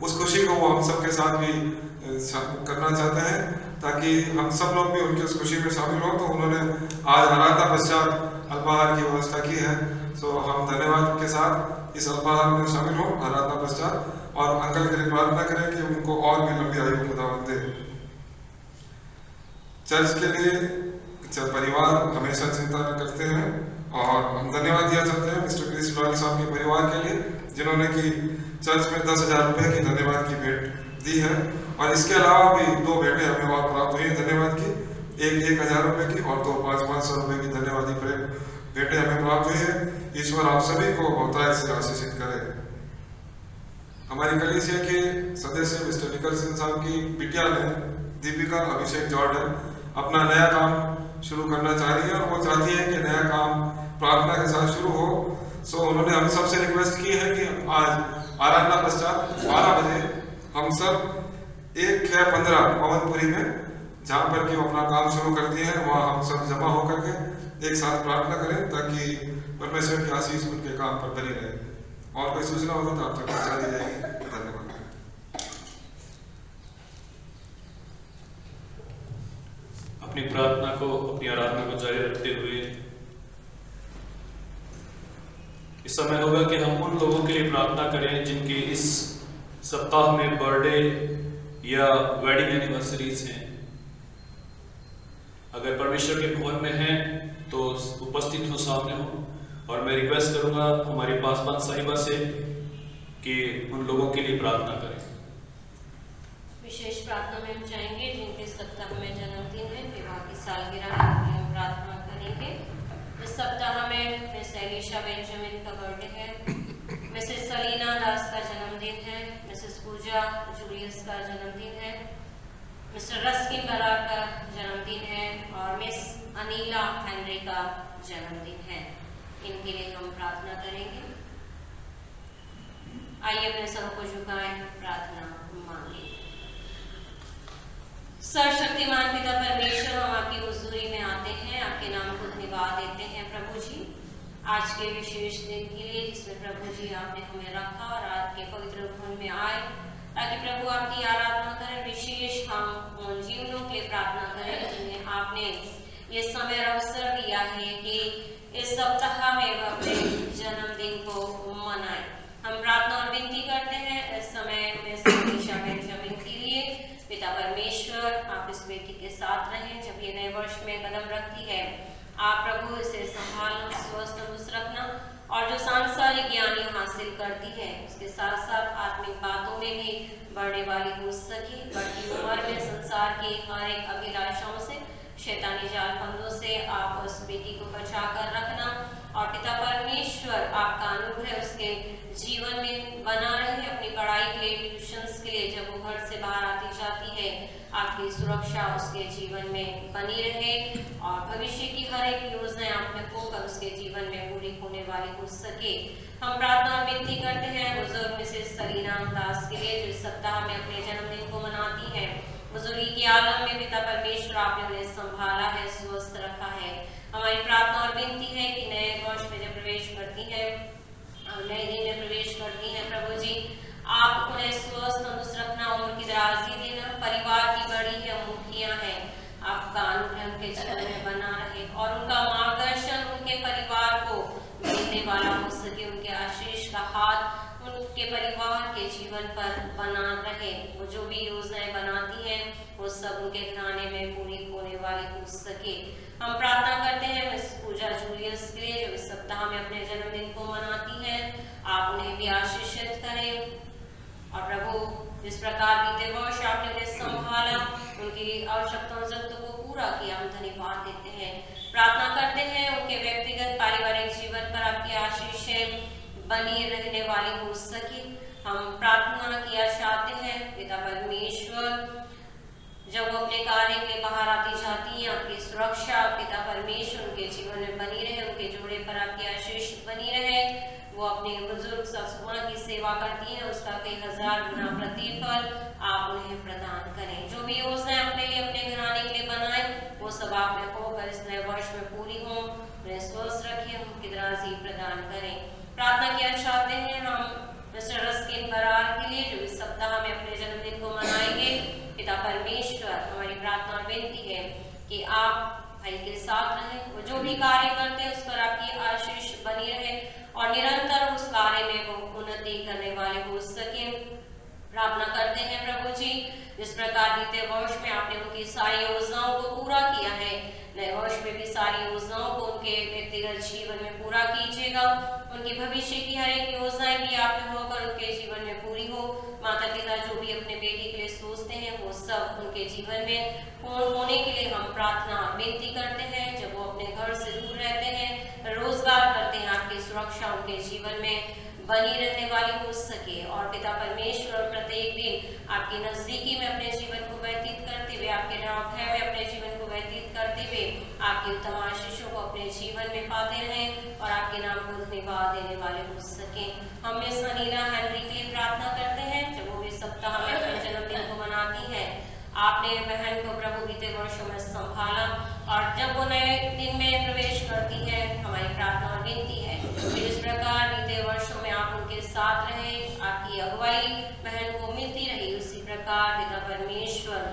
[SPEAKER 3] उस खुशी को वो हम सबके साथ भी करना चाहते हैं ताकि हम सब लोग भी उनकी उस खुशी में शामिल हो। तो उन्होंने आज आराधना पश्चात अल्पाहार की व्यवस्था की है। सो हम धन्यवाद के साथ इस अल्पाहार में शामिल हो आराधना पश्चात और अंकल के लिए प्रार्थना करें कि उनको और भी लंबी आयु खुदावंद दे। चर्च के लिए परिवार हमेशा चिंता करते हैं और हम धन्यवाद दिया चाहते हैं मिस्टर क्रिस लॉयल साहब के परिवार के लिए जिन्होंने कि चर्च में 10,000 रुपए की धन्यवाद की भेंट दी है। और इसके अलावा भी 2 भेंटें हमें और प्राप्त हुई हैं धन्यवाद की, एक 1,000 रुपए की और 2 500 रुपए की धन्यवादी भेंटें हमें प्राप्त हुई है। ईश्वर आप सभी को बहुतायत से आशीषित करे। हमारी कलीसिया के सदस्य मिस्टर निकलसन साहब की बिटिया ने दीपिका अभिषेक जॉर्डन अपना नया काम शुरू करना चाह रही है और वो चाहती है कि नया काम प्रार्थना के साथ शुरू हो। सो उन्होंने हम सब से रिक्वेस्ट की है कि आज आराधना पश्चात 12 बजे हम सब 1/15 पवनपुरी में जहाँ पर कि वो अपना काम शुरू करती हैं वहाँ हम सब जमा होकर के एक साथ प्रार्थना करें ताकि परमेश्वर की आशीष उनके काम पर बनी रहे। और कोई सूचना होगी तो आप तक पहुँचा दी जाएगी। धन्यवाद।
[SPEAKER 1] अपनी प्रार्थना को अपनी आराधना को जारी रखते हुए इस समय होगा कि हम उन लोगों के लिए प्रार्थना करें जिनके इस सप्ताह में बर्थडे या वेडिंग एनिवर्सरीज हैं। अगर परमेश्वर के भवन में हैं तो उपस्थित हो, सामने हो। और मैं रिक्वेस्ट करूंगा हमारी पासवान साहिबा से कि उन लोगों के लिए प्रार्थना करें।
[SPEAKER 7] विशेष प्रार्थना में हम चाहेंगे जिनके सप्ताह में जन्मदिन है, विवाह की सालगिरह है, हम प्रार्थना करेंगे। इस सप्ताह में मिस एलिशा बेंजामिन का बर्थडे है, मिसेस सलीना दास का जन्मदिन है, मिसेस पूजा जूलियस का जन्मदिन है, मिस्टर रस्किन बराड़ का जन्मदिन है और मिस अनीला हेनरी का जन्मदिन है। इनके लिए हम प्रार्थना करेंगे। आइए अपने सरों को झुकाएं, प्रार्थना मांगे। सर्वशक्तिमान पिता परमेश्वर, हम आपकी हुजूरी में आते हैं, आपके नाम को धन्यवाद देते हैं प्रभु जी आज के विशेष दिन के लिए जिसमें प्रभु जी आपने हमें रखा और आपके पवित्र भवन में आए ताकि प्रभु आपकी आराधना करें। विशेष हम उन जीवनों के लिए प्रार्थना करें जिन्हें आपने ये समय अवसर दिया है कि इस सप्ताह में वह अपने जन्मदिन को मनाए। हम प्रार्थना और विनती करते हैं इस समय आप प्रभु इसे संभालना, स्वस्थ तंदुरुस्त रखना, और जो सांसारिक ज्ञान हासिल करती है उसके साथ साथ आत्मिक बातों में भी बढ़ने वाली हो सके। बढ़ती उम्र में संसार की हर एक अभिलाषाओं से, शैतानी जाल फंदों से आप उस बेटी को बचा कर रखना, और पिता परमेश्वर आपका अनुग्रह उसके जीवन में बना रहे। अपनी पढ़ाई के लिए, ट्यूशंस के लिए जब वो घर से बाहर आती जाती है, आपकी सुरक्षा उसके जीवन में बनी रहे, और भविष्य की हर एक योजना आप में होकर उसके जीवन में पूरी होने वाली हो सके। हम प्रार्थना विनती करते हैं बुजुर्ग मिसेस सलीना दास के लिए, जो इस सप्ताह में अपने जन्मदिन को मनाती है। बुजुर्गी के आलम में पिता परमेश्वर आपने उन्हें संभाला है, स्वस्थ रखा है। हमारी प्रार्थना और विनती है कि नए वर्ष में जब प्रवेश करती है, नए दिन में प्रवेश करती हैं, प्रभु जी आप उन्हें स्वस्थ तंदुरुस्त रखना, उम्र की दराजी देना। परिवार की बड़ी है मुखिया है, आपका अनुग्रह उनके जीवन में बना रहे, और उनका मार्गदर्शन उनके परिवार को मिलने वाला हो सके। उनके आशीष का हाथ उनके परिवार के जीवन पर बना रहे। वो जो भी योजनाएं बनाती हैं वो सब उनके घराने में पूरी होने वाली हो सके। हम प्रार्थना करते हैं मिस पूजा जूलियस के लिए, जो इस सप्ताह में अपने जन्मदिन को मनाती हैं। आप उन्हें भी आशीषित करें, और प्रभु जिस प्रकार बीते वर्ष आपने उन्हें संभाला, उनकी आवश्यकताओं जरूरतों को पूरा किया, हम धन्यवाद देते हैं। प्रार्थना करते हैं उनके व्यक्तिगत पारिवारिक जीवन पर आपकी आशीषें बनी रहने वाली हो सके। हम प्रार्थना किया चाहते हैं पिता परमेश्वर, जब वो अपने कार्य के लिए बाहर आती जाती हैं, आपकी सुरक्षा पिता परमेश्वर उनके जीवन में बनी रहे, उनके जोड़े पर आपकी आशीष बनी रहे। वो अपने बुजुर्ग सासू मां की सेवा करती हैं, उसका कई हजार गुना प्रतिफल आप उन्हें प्रदान करें। जो भी योजनाएं अपने लिए, अपने घराने के लिए बनाए, वो सब आप में होकर इस नए वर्ष में पूरी हों। उन्हें स्वस्थ रखें, उनकी दराजी प्रदान करें। प्रार्थना किया चाहते हैं हम मिस्टर रस्किन बरार के लिए, जो इस सप्ताह में अपने जन्मदिन को मनाएंगे। पिता परमेश्वर, हमारी प्रार्थना विनती है कि आप भाई के साथ रहें, वो जो भी कार्य करते हैं उस पर आपकी आशीष बनी रहे, और निरंतर उस कार्य में वो उन्नति करने वाले हो सके। प्रार्थना करते हैं प्रभु जी, जिस प्रकार बीते वर्ष में आपने उनकी सारी योजनाओं को पूरा किया है, नए वर्ष में भी सारी योजनाओं को उनके व्यक्तिगत जीवन में पूरा कीजिएगा। उनकी भविष्य की हर एक योजनाएं भी आप में होकर उनके जीवन में पूरी हो। माता पिता जो भी अपने बेटी के लिए सोचते हैं वो सब उनके जीवन में पूर्ण होने के लिए हम प्रार्थना विनती करते हैं। जब वो अपने घर से दूर रहते हैं, रोजगार करते हैं, आपकी सुरक्षा उनके जीवन में बनी रहने वाली हो सके, और पिता परमेश्वर प्रत्येक दिन आपकी नजदीकी में अपने जीवन को व्यतीत करते हुए, आपके भय में अपने जीवन को व्यतीत करते हुए आपके उत्तम आशीषों को अपने जीवन में पाते रहें, और आपके नाम को धन्यवाद देने वाले हो सके। हम मिस अनीला हेनरी के लिए प्रार्थना करते हैं, जब वो इस सप्ताह में अपने जन्मदिन को मनाती है। आपने बहन को प्रभु बीते वर्षों में संभाला, और जब वो नए दिन में प्रवेश करती है, हमारी प्रार्थना और विनती है कि इस प्रकार बीते वर्षों में आप उनके साथ रहे, आपकी अगुवाई बहन को मिलती रही। उसी प्रकार पिता परमेश्वर,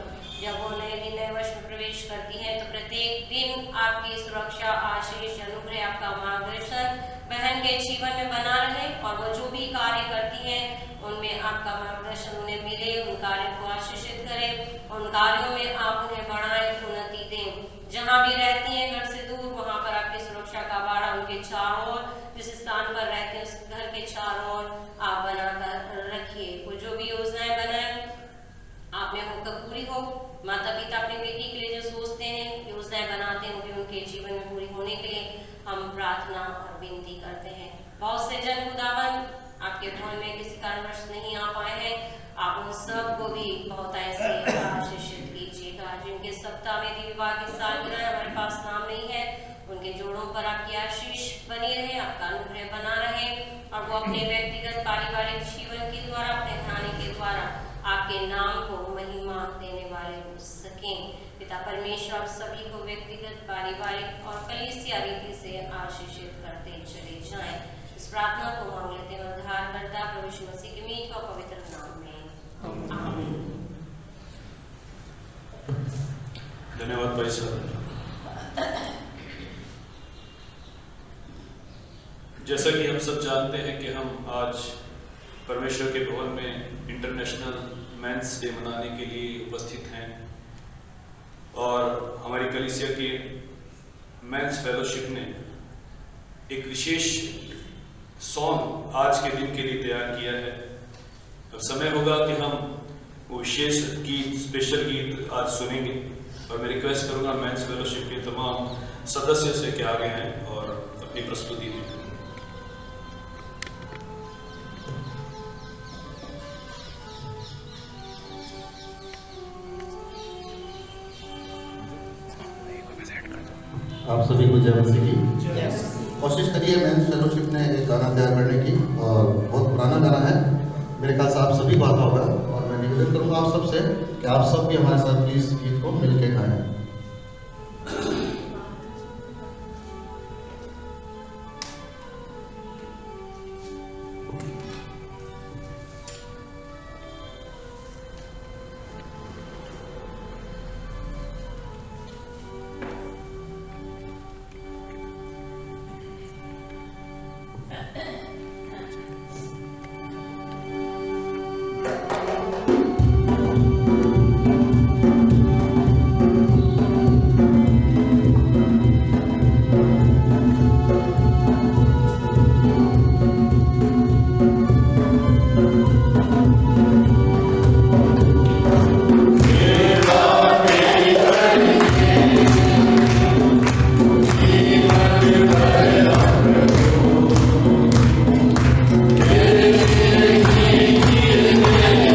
[SPEAKER 7] जब वो नए दिन नए वर्ष में प्रवेश करती है, तो प्रत्येक दिन आपकी सुरक्षा, आशीष, अनुग्रह, आपका मार्गदर्शन बहन के जीवन में बना रहे, और वो जो भी कार्य करती हैं उनमें आपका मार्गदर्शन उन्हें मिले, उन कार्यों को आशीषित करें, उन कार्यों में आप उन्हें बढ़ाएं, उन्नति दें। जहाँ भी रहती हैं घर से दूर, वहाँ पर आपकी सुरक्षा का बाड़ा उनके चारों ओर, जिस स्थान पर रहते हैं उस घर के चारों ओर आप बनाकर रखिए। वो जो भी योजनाएं बनाए आप में होकर पूरी हो। माता पिता अपनी बेटी के लिए जो सोचते हैं, योजनाएं बनाते हैं, वो भी उनके जीवन में पूरी होने के लिए हम प्रार्थना और विनती करते हैं। बहुत से जन खुदावन आपके भवन में किसी कारणवश नहीं आ पाए हैं, आप उन सब को भी बहुत ऐसे आशीषित कीजिएगा। जिनके सप्ताह में विवाह की सालगिरह हमारे पास नाम नहीं है, उनके जोड़ों पर आपकी आशीष बनी रहे, आपका अनुग्रह बना रहे, और वो अपने व्यक्तिगत पारिवारिक जीवन के द्वारा, अपने घराने के द्वारा आपके नाम को महिमा देने वाले हो सकें। पिता परमेश्वर, आप सभी को व्यक्तिगत, पारिवारिक और कलीसिया रीति से आशीषित करते चले जाएं। इस प्रार्थना को मांग लेते हैं उद्धारकर्ता प्रभु यीशु मसीह के मीठ और पवित्र नाम में, आमीन।
[SPEAKER 1] धन्यवाद भाई साहब। जैसा कि हम सब जानते हैं कि हम आज परमेश्वर के भवन में इंटरनेशनल मेंस डे मनाने के लिए उपस्थित हैं, और हमारी कलीसिया के मेंस फेलोशिप ने एक विशेष सॉन्ग आज के दिन के लिए तैयार किया है। अब समय होगा कि हम वो विशेष गीत, स्पेशल गीत आज सुनेंगे और मैं रिक्वेस्ट करूंगा मेंस फेलोशिप के तमाम सदस्य से कि आगे हैं और अपनी प्रस्तुति दें।
[SPEAKER 8] आप सभी को जय मसीह की। कोशिश करिए मेंस फेलोशिप ने एक गाना तैयार करने की, और बहुत पुराना गाना है, मेरे ख्याल से आप सभी को आता होगा, और मैं निवेदन करूंगा आप सबसे कि आप सब भी हमारे साथ प्लीज गीत को मिलकर गाएं।
[SPEAKER 9] Yeah.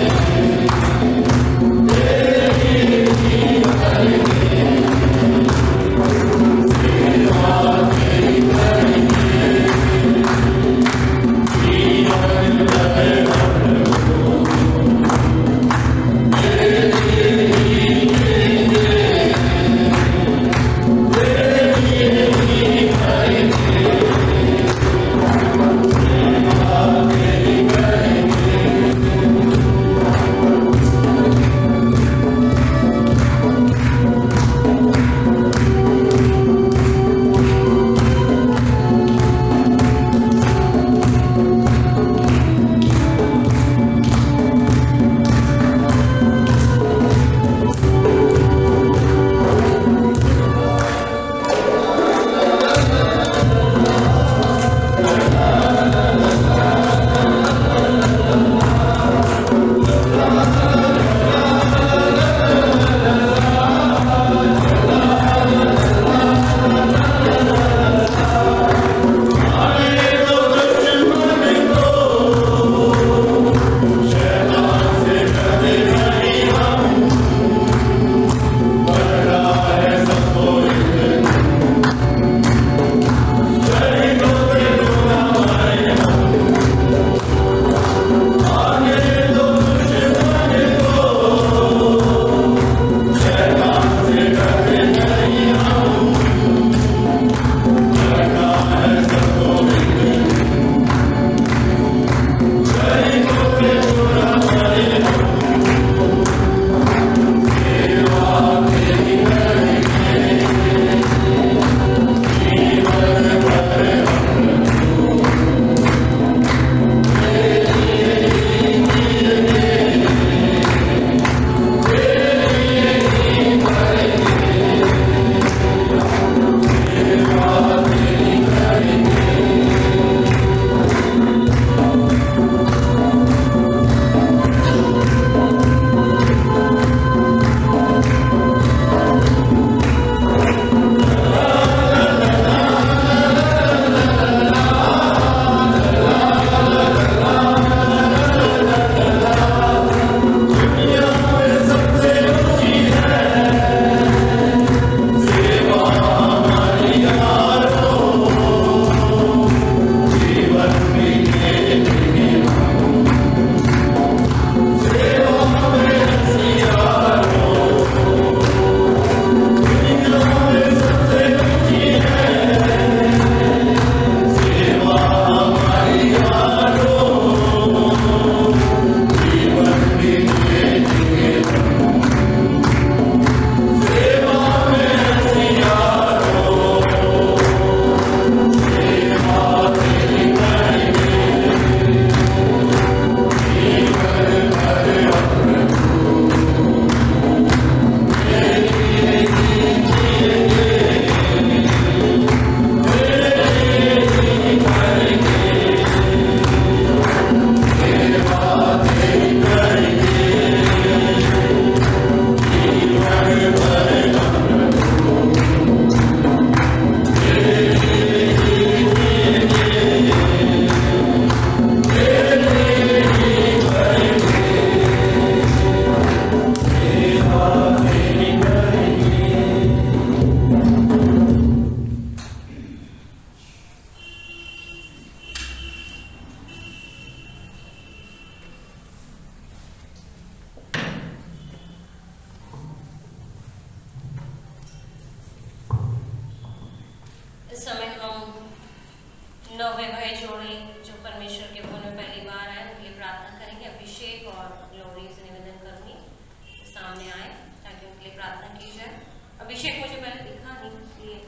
[SPEAKER 7] सामने आए ताकि उनके लिए प्रार्थना की जाए। अभिषेक मुझे पहले दिखा नहीं, इसलिए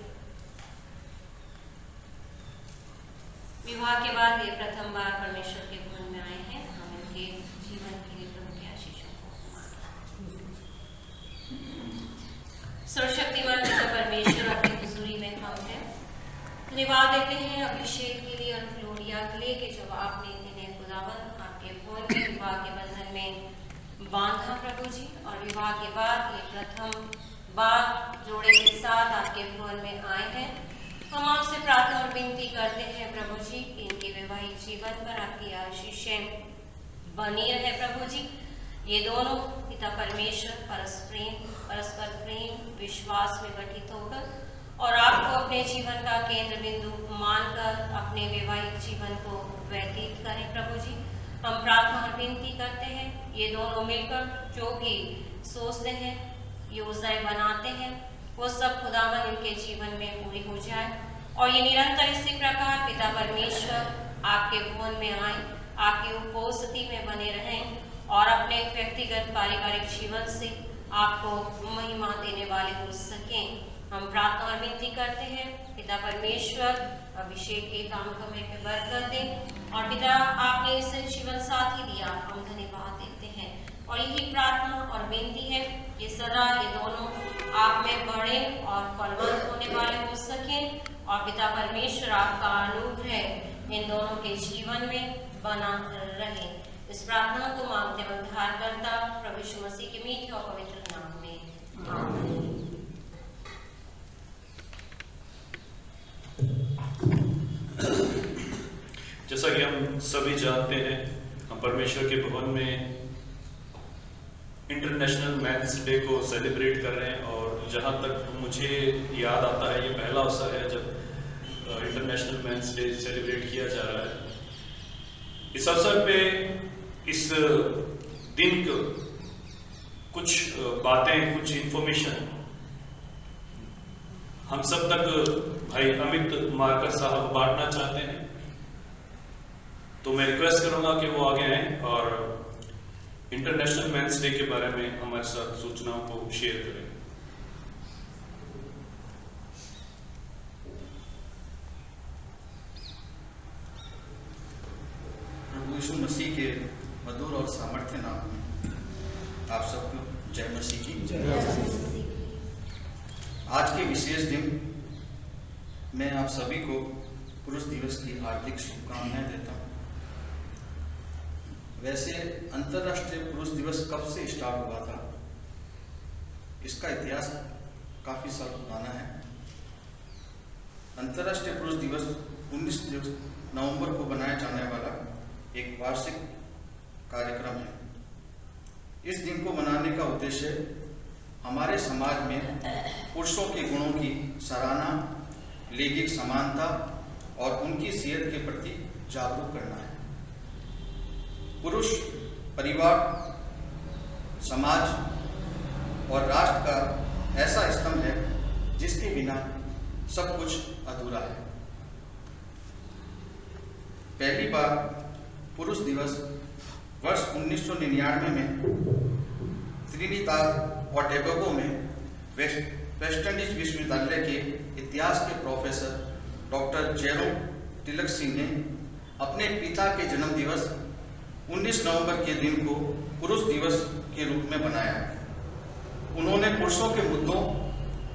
[SPEAKER 7] विवाह के बाद ये प्रथम बार परमेश्वर के भवन में आए हैं। हम इनके जीवन के लिए प्रभु के आशीषों को सर्वशक्तिमान पिता परमेश्वर आपकी हुजूरी में हम हैं, धन्यवाद देते हैं अभिषेक के लिए और ग्लोरिया के लिए कि जब आपने इन्हें खुदावन आपके भवन में विवाह के बंधन में बांधा प्रभु जी, और विवाह के बाद ये प्रथम बार जोड़े के साथ आपके भवन में आए हैं। हम आपसे प्रार्थना और विनती करते हैं प्रभु जी, इनके वैवाहिक जीवन पर आपकी आशीषें बनी रहे प्रभु जी। ये दोनों पिता परमेश्वर परस्पर प्रेम विश्वास में गठित होकर और आपको अपने जीवन का केंद्र बिंदु मानकर अपने वैवाहिक जीवन को व्यतीत करें प्रभु जी। हम प्रार्थना और विनती करते हैं ये दोनों मिलकर जो भी सोचते हैं, योजनाएं बनाते हैं, वो सब खुदावन इनके जीवन में पूरी हो जाए और ये निरंतर इसी प्रकार पिता परमेश्वर आपके भवन में आए, आपकी उपस्थिति में बने रहें और अपने व्यक्तिगत पारिवारिक जीवन से आपको महिमा देने वाले हो सकें। हम प्रार्थना और विनती करते हैं पिता परमेश्वर अभिषेक के काम में बरकत दें, और पिता आपने इसे जीवन साथी दिया, हम धन्यवाद देते हैं और यही प्रार्थना और विनती है कि सदा ये दोनों आप में बड़े और फलवंत होने वाले हो सकें और पिता परमेश्वर आपका अनुग्रह इन दोनों के जीवन में बना रहे। इस प्रार्थना को मांगते हैं उद्धारकर्ता प्रभु यीशु मसीह के मीठे और पवित्र नाम में, आमीन।
[SPEAKER 1] जैसा कि हम सभी जानते हैं, हम परमेश्वर के भवन में इंटरनेशनल मेंस डे को सेलिब्रेट कर रहे हैं और जहां तक मुझे याद आता है ये पहला अवसर है जब इंटरनेशनल मेंस डे सेलिब्रेट किया जा रहा है। इस अवसर पे इस दिन को कुछ बातें, कुछ इंफॉर्मेशन हम सब तक भाई अमित मार्कर साहब बांटना चाहते हैं, तो मैं रिक्वेस्ट करूंगा कि वो आगे आए और इंटरनेशनल मेंस डे के बारे में हमारे साथ सूचनाओं को शेयर करें।
[SPEAKER 9] प्रभु यीशु मसीह के मधुर और सामर्थ्य नाम में आप सबको जय मसीह की जय। आज के विशेष दिन मैं आप सभी को पुरुष दिवस की हार्दिक शुभकामनाएं देता हूं। वैसे अंतर्राष्ट्रीय पुरुष दिवस कब से स्टार्ट हुआ था, इसका इतिहास काफी साल पुराना है। अंतर्राष्ट्रीय पुरुष दिवस 19 नवंबर को बनाया जाने वाला एक वार्षिक कार्यक्रम है। इस दिन को मनाने का उद्देश्य हमारे समाज में पुरुषों के गुणों की सराहना, लैंगिक समानता और उनकी सेहत के प्रति जागरूक करना है। पुरुष परिवार, समाज और राष्ट्र का ऐसा स्तंभ है जिसके बिना सब कुछ अधूरा है। पहली बार पुरुष दिवस वर्ष 1999 में त्रिनिदाद और टोबैगो में वेस्ट इंडीज विश्वविद्यालय के इतिहास के प्रोफेसर डॉक्टर जेरोम तिलक सिंह ने अपने पिता के जन्म दिवस 19 नवंबर के दिन को पुरुष दिवस के रूप में बनाया। उन्होंने पुरुषों के मुद्दों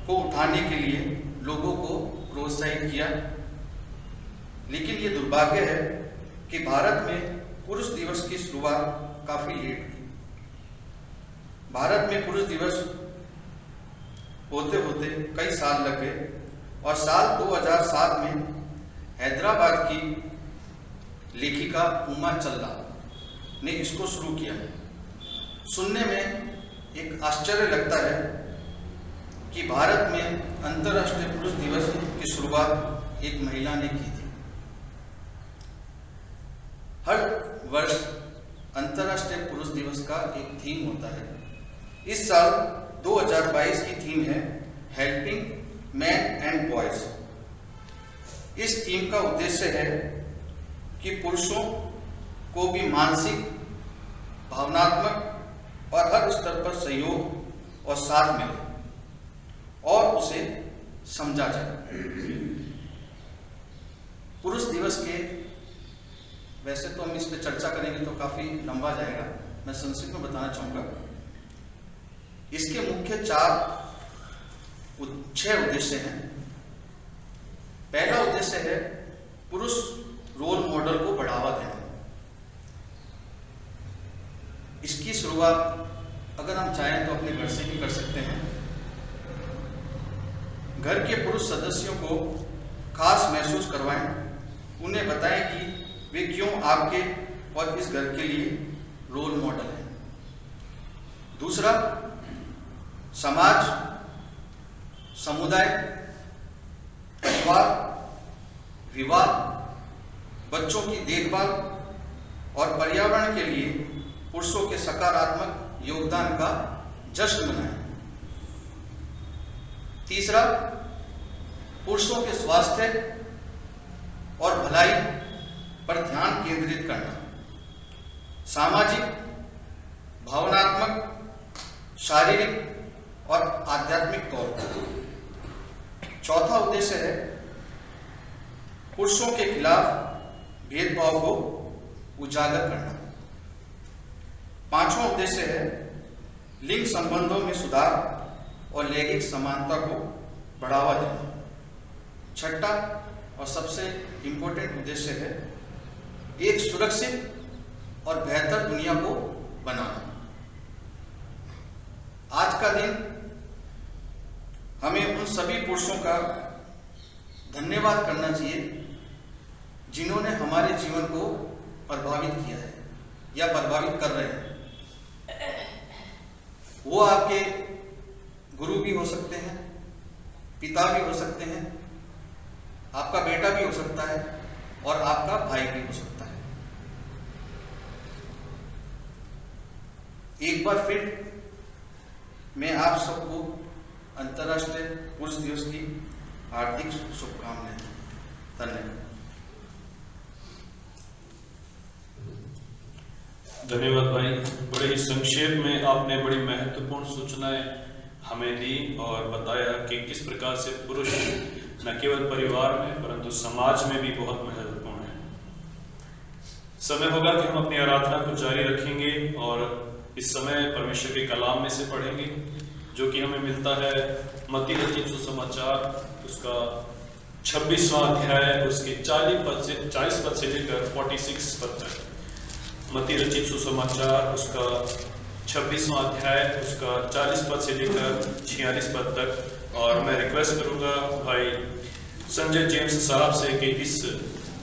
[SPEAKER 9] को उठाने के लिए लोगों को प्रोत्साहित किया, लेकिन ये दुर्भाग्य है कि भारत में पुरुष दिवस की शुरुआत काफी लेट हुई। भारत में पुरुष दिवस होते होते कई साल लग गए और साल 2007 में हैदराबाद की लेखिका उमा चल्ला ने इसको शुरू किया। सुनने में एक आश्चर्य लगता है कि भारत में अंतर्राष्ट्रीय पुरुष दिवस की शुरुआत एक महिला ने की थी। हर वर्ष अंतर्राष्ट्रीय पुरुष दिवस का एक थीम होता है। इस साल 2022 की थीम है हेल्पिंग मैन एंड बॉयज। इस थीम का उद्देश्य है कि पुरुषों को भी मानसिक, भावनात्मक और हर स्तर पर सहयोग और साथ मिले और उसे समझा जाए। पुरुष दिवस के, वैसे तो हम इस पर चर्चा करेंगे तो काफी लंबा जाएगा, मैं संक्षिप्त में बताना चाहूंगा। इसके मुख्य 6 उद्देश्य हैं। पहला उद्देश्य है पुरुष रोल मॉडल को बढ़ावा देना। इसकी शुरुआत अगर हम चाहें तो अपने घर से भी कर सकते हैं। घर के पुरुष सदस्यों को खास महसूस करवाएं, उन्हें बताएं कि वे क्यों आपके और इस घर के लिए रोल मॉडल हैं। दूसरा, समाज, समुदाय, परिवार, विवाह, बच्चों की देखभाल और पर्यावरण के लिए पुरुषों के सकारात्मक योगदान का जश्न मनाएं। तीसरा, पुरुषों के स्वास्थ्य और भलाई पर ध्यान केंद्रित करना। सामाजिक, भावनात्मक, शारीरिक और आध्यात्मिक तौर पर। चौथा उद्देश्य है पुरुषों के खिलाफ भेदभाव को उजागर करना। पांचवा उद्देश्य है लिंग संबंधों में सुधार और लैंगिक समानता को बढ़ावा देना। छठा और सबसे इंपॉर्टेंट उद्देश्य है एक सुरक्षित और बेहतर दुनिया को बनाना। आज का दिन हमें उन सभी पुरुषों का धन्यवाद करना चाहिए जिन्होंने हमारे जीवन को प्रभावित किया है या प्रभावित कर रहे हैं। वो आपके गुरु भी हो सकते हैं, पिता भी हो सकते हैं, आपका बेटा भी हो सकता है और आपका भाई भी हो सकता है। एक बार फिर मैं आप सबको अंतर्राष्ट्रीय पुरुष दिवस की हार्दिक शुभकामनाएं। धन्यवाद।
[SPEAKER 1] धन्यवाद भाई। बड़े ही संक्षेप में आपने बड़ी महत्वपूर्ण सूचनाएं हमें दी और बताया कि किस प्रकार से पुरुष न केवल परिवार में परंतु समाज में भी बहुत महत्वपूर्ण है। समय होगा कि हम अपनी आराधना को जारी रखेंगे और इस समय परमेश्वर के कलाम में से पढ़ेंगे जो कि हमें मिलता है मत्ती रचित सुसमाचार उसका 26वां अध्याय उसके 40 पद से लेकर 46 पद तक। मत्ती रचित सुसमाचार उसका 26वां अध्याय उसका 40 पद से लेकर 46 पद तक। और मैं रिक्वेस्ट करूंगा भाई संजय जेम्स साहब से कि इस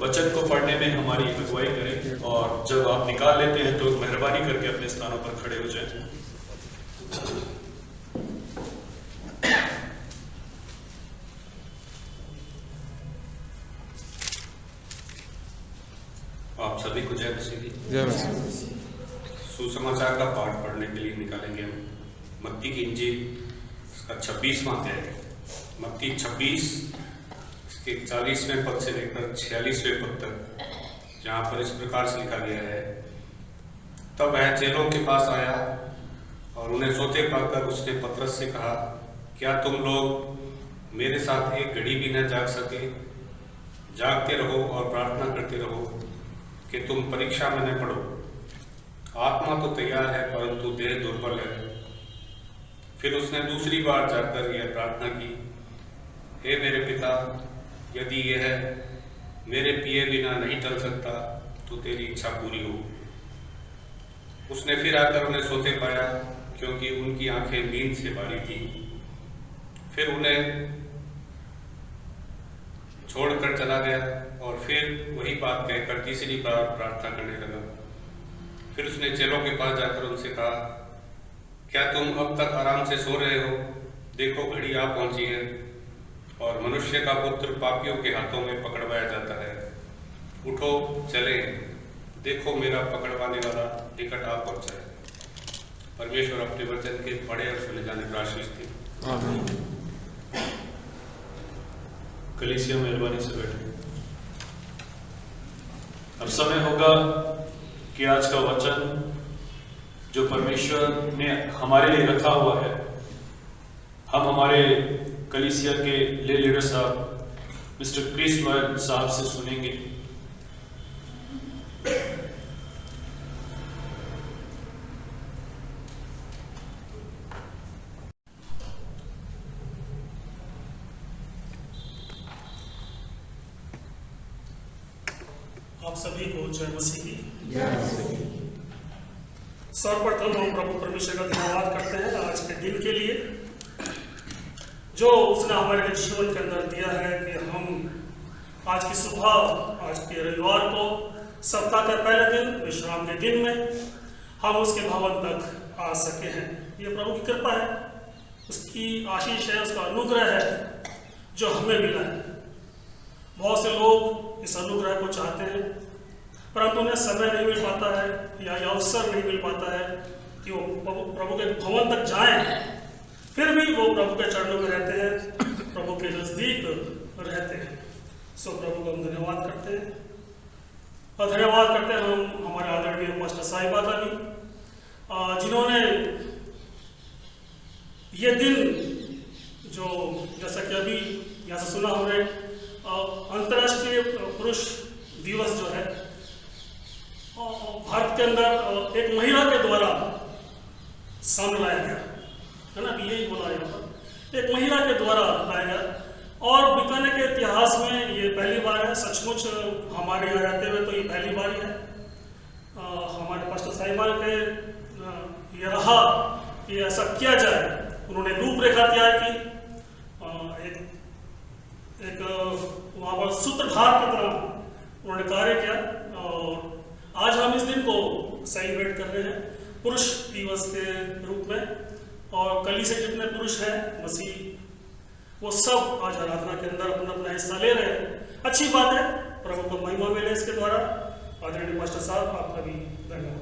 [SPEAKER 1] वचन को पढ़ने में हमारी अगुवाई करें और जब आप निकाल लेते हैं तो मेहरबानी करके अपने स्थानों पर खड़े हो जाएं। आप सभी को जय मसीह। सुसमाचार का पाठ पढ़ने के लिए निकालेंगे हम मत्ती की इंजील उसका 26वां अध्याय। मत्ती 26 इसके 40वें पद से लेकर 46वें पद तक, जहाँ पर इस प्रकार से लिखा गया है। तब वह चेलों के पास आया और उन्हें सोते पाकर उसने पतरस से कहा, क्या तुम लोग मेरे साथ एक घड़ी भी न जाग सके? जागते रहो और प्रार्थना करते रहो कि तुम परीक्षा में न पड़ो। आत्मा तो तैयार है परंतु देह दुर्बल है। फिर उसने दूसरी बार जाकर यह प्रार्थना की, हे मेरे पिता, यदि यह मेरे पिए बिना नहीं टल सकता तो तेरी इच्छा पूरी हो। उसने फिर आकर उन्हें सोते पाया क्योंकि उनकी आंखें नींद से भारी थी। फिर उन्हें छोड़कर चला गया और फिर वही बात कहकर तीसरी बार प्रार्थना करने लगा। फिर उसने चेलों के पास जाकर उनसे कहा, क्या तुम अब तक आराम से सो रहे हो? देखो घड़ी आ पहुंची है और मनुष्य का पुत्र पापियों के हाथों में पकड़वाया जाता है। उठो चले, देखो मेरा पकड़वाने वाला निकट आ पहुंचा है। परमेश्वर अपने वचन के पढ़े और सुने जाने पर आशीष दी। कलीसिया मेहरबानी से बैठे। अब समय होगा कि आज का वचन जो परमेश्वर ने हमारे लिए रखा हुआ है हम हमारे कलीसिया के ले लीडर साहब मिस्टर क्रिस नोएल साहब से सुनेंगे।
[SPEAKER 10] आप सभी को जय मसीह की। सर्वप्रथम हम प्रभु परमेश्वर का धन्यवाद करते हैं आज के दिन के लिए जो उसने हमारे जीवन के अंदर दिया है कि हम आज की सुबह, आज के रविवार को, सप्ताह का पहले दिन, विश्राम के दिन में हम उसके भवन तक आ सके हैं। ये प्रभु की कृपा है, उसकी आशीष है, उसका अनुग्रह है जो हमें मिला है। बहुत से लोग इस अनुग्रह को चाहते हैं परंतु उन्हें समय नहीं मिल पाता है या ये अवसर नहीं मिल पाता है कि वो प्रभु के भवन तक जाएं। फिर भी वो प्रभु के चरणों में रहते हैं, प्रभु के नजदीक रहते हैं। सो प्रभु को हम धन्यवाद करते हैं और धन्यवाद करते हैं हम हमारे आदरणीय पास्टर साहिबा का भी, जिन्होंने ये दिन जो जैसा कि अभी यहाँ से सुना हमने अंतर्राष्ट्रीय पुरुष दिवस जो है भारत के अंदर एक महिला के द्वारा सामने लाया गया है ना, यही बोला यहाँ पर, एक महिला के द्वारा लाया गया और बीकानेर के इतिहास में ये पहली बार है। सचमुच हमारे यहाँ रहते हुए तो ये पहली बार ही है। हमारे पास्टर साहिबा के ये रहा कि ऐसा किया जाए, उन्होंने रूपरेखा तैयार की, एक वहाँ पर सूत्रधार की तरह उन्होंने कार्य किया और आज हम इस दिन को सेलिब्रेट कर रहे हैं पुरुष दिवस के रूप में। और कली से जितने पुरुष हैं मसीह, वो सब आज आराधना के अंदर अपना अपना हिस्सा ले रहे हैं। अच्छी बात है, प्रभु को महिमा मिले इसके द्वारा। आदरणीय पास्टर साहब, आपका भी धन्यवाद।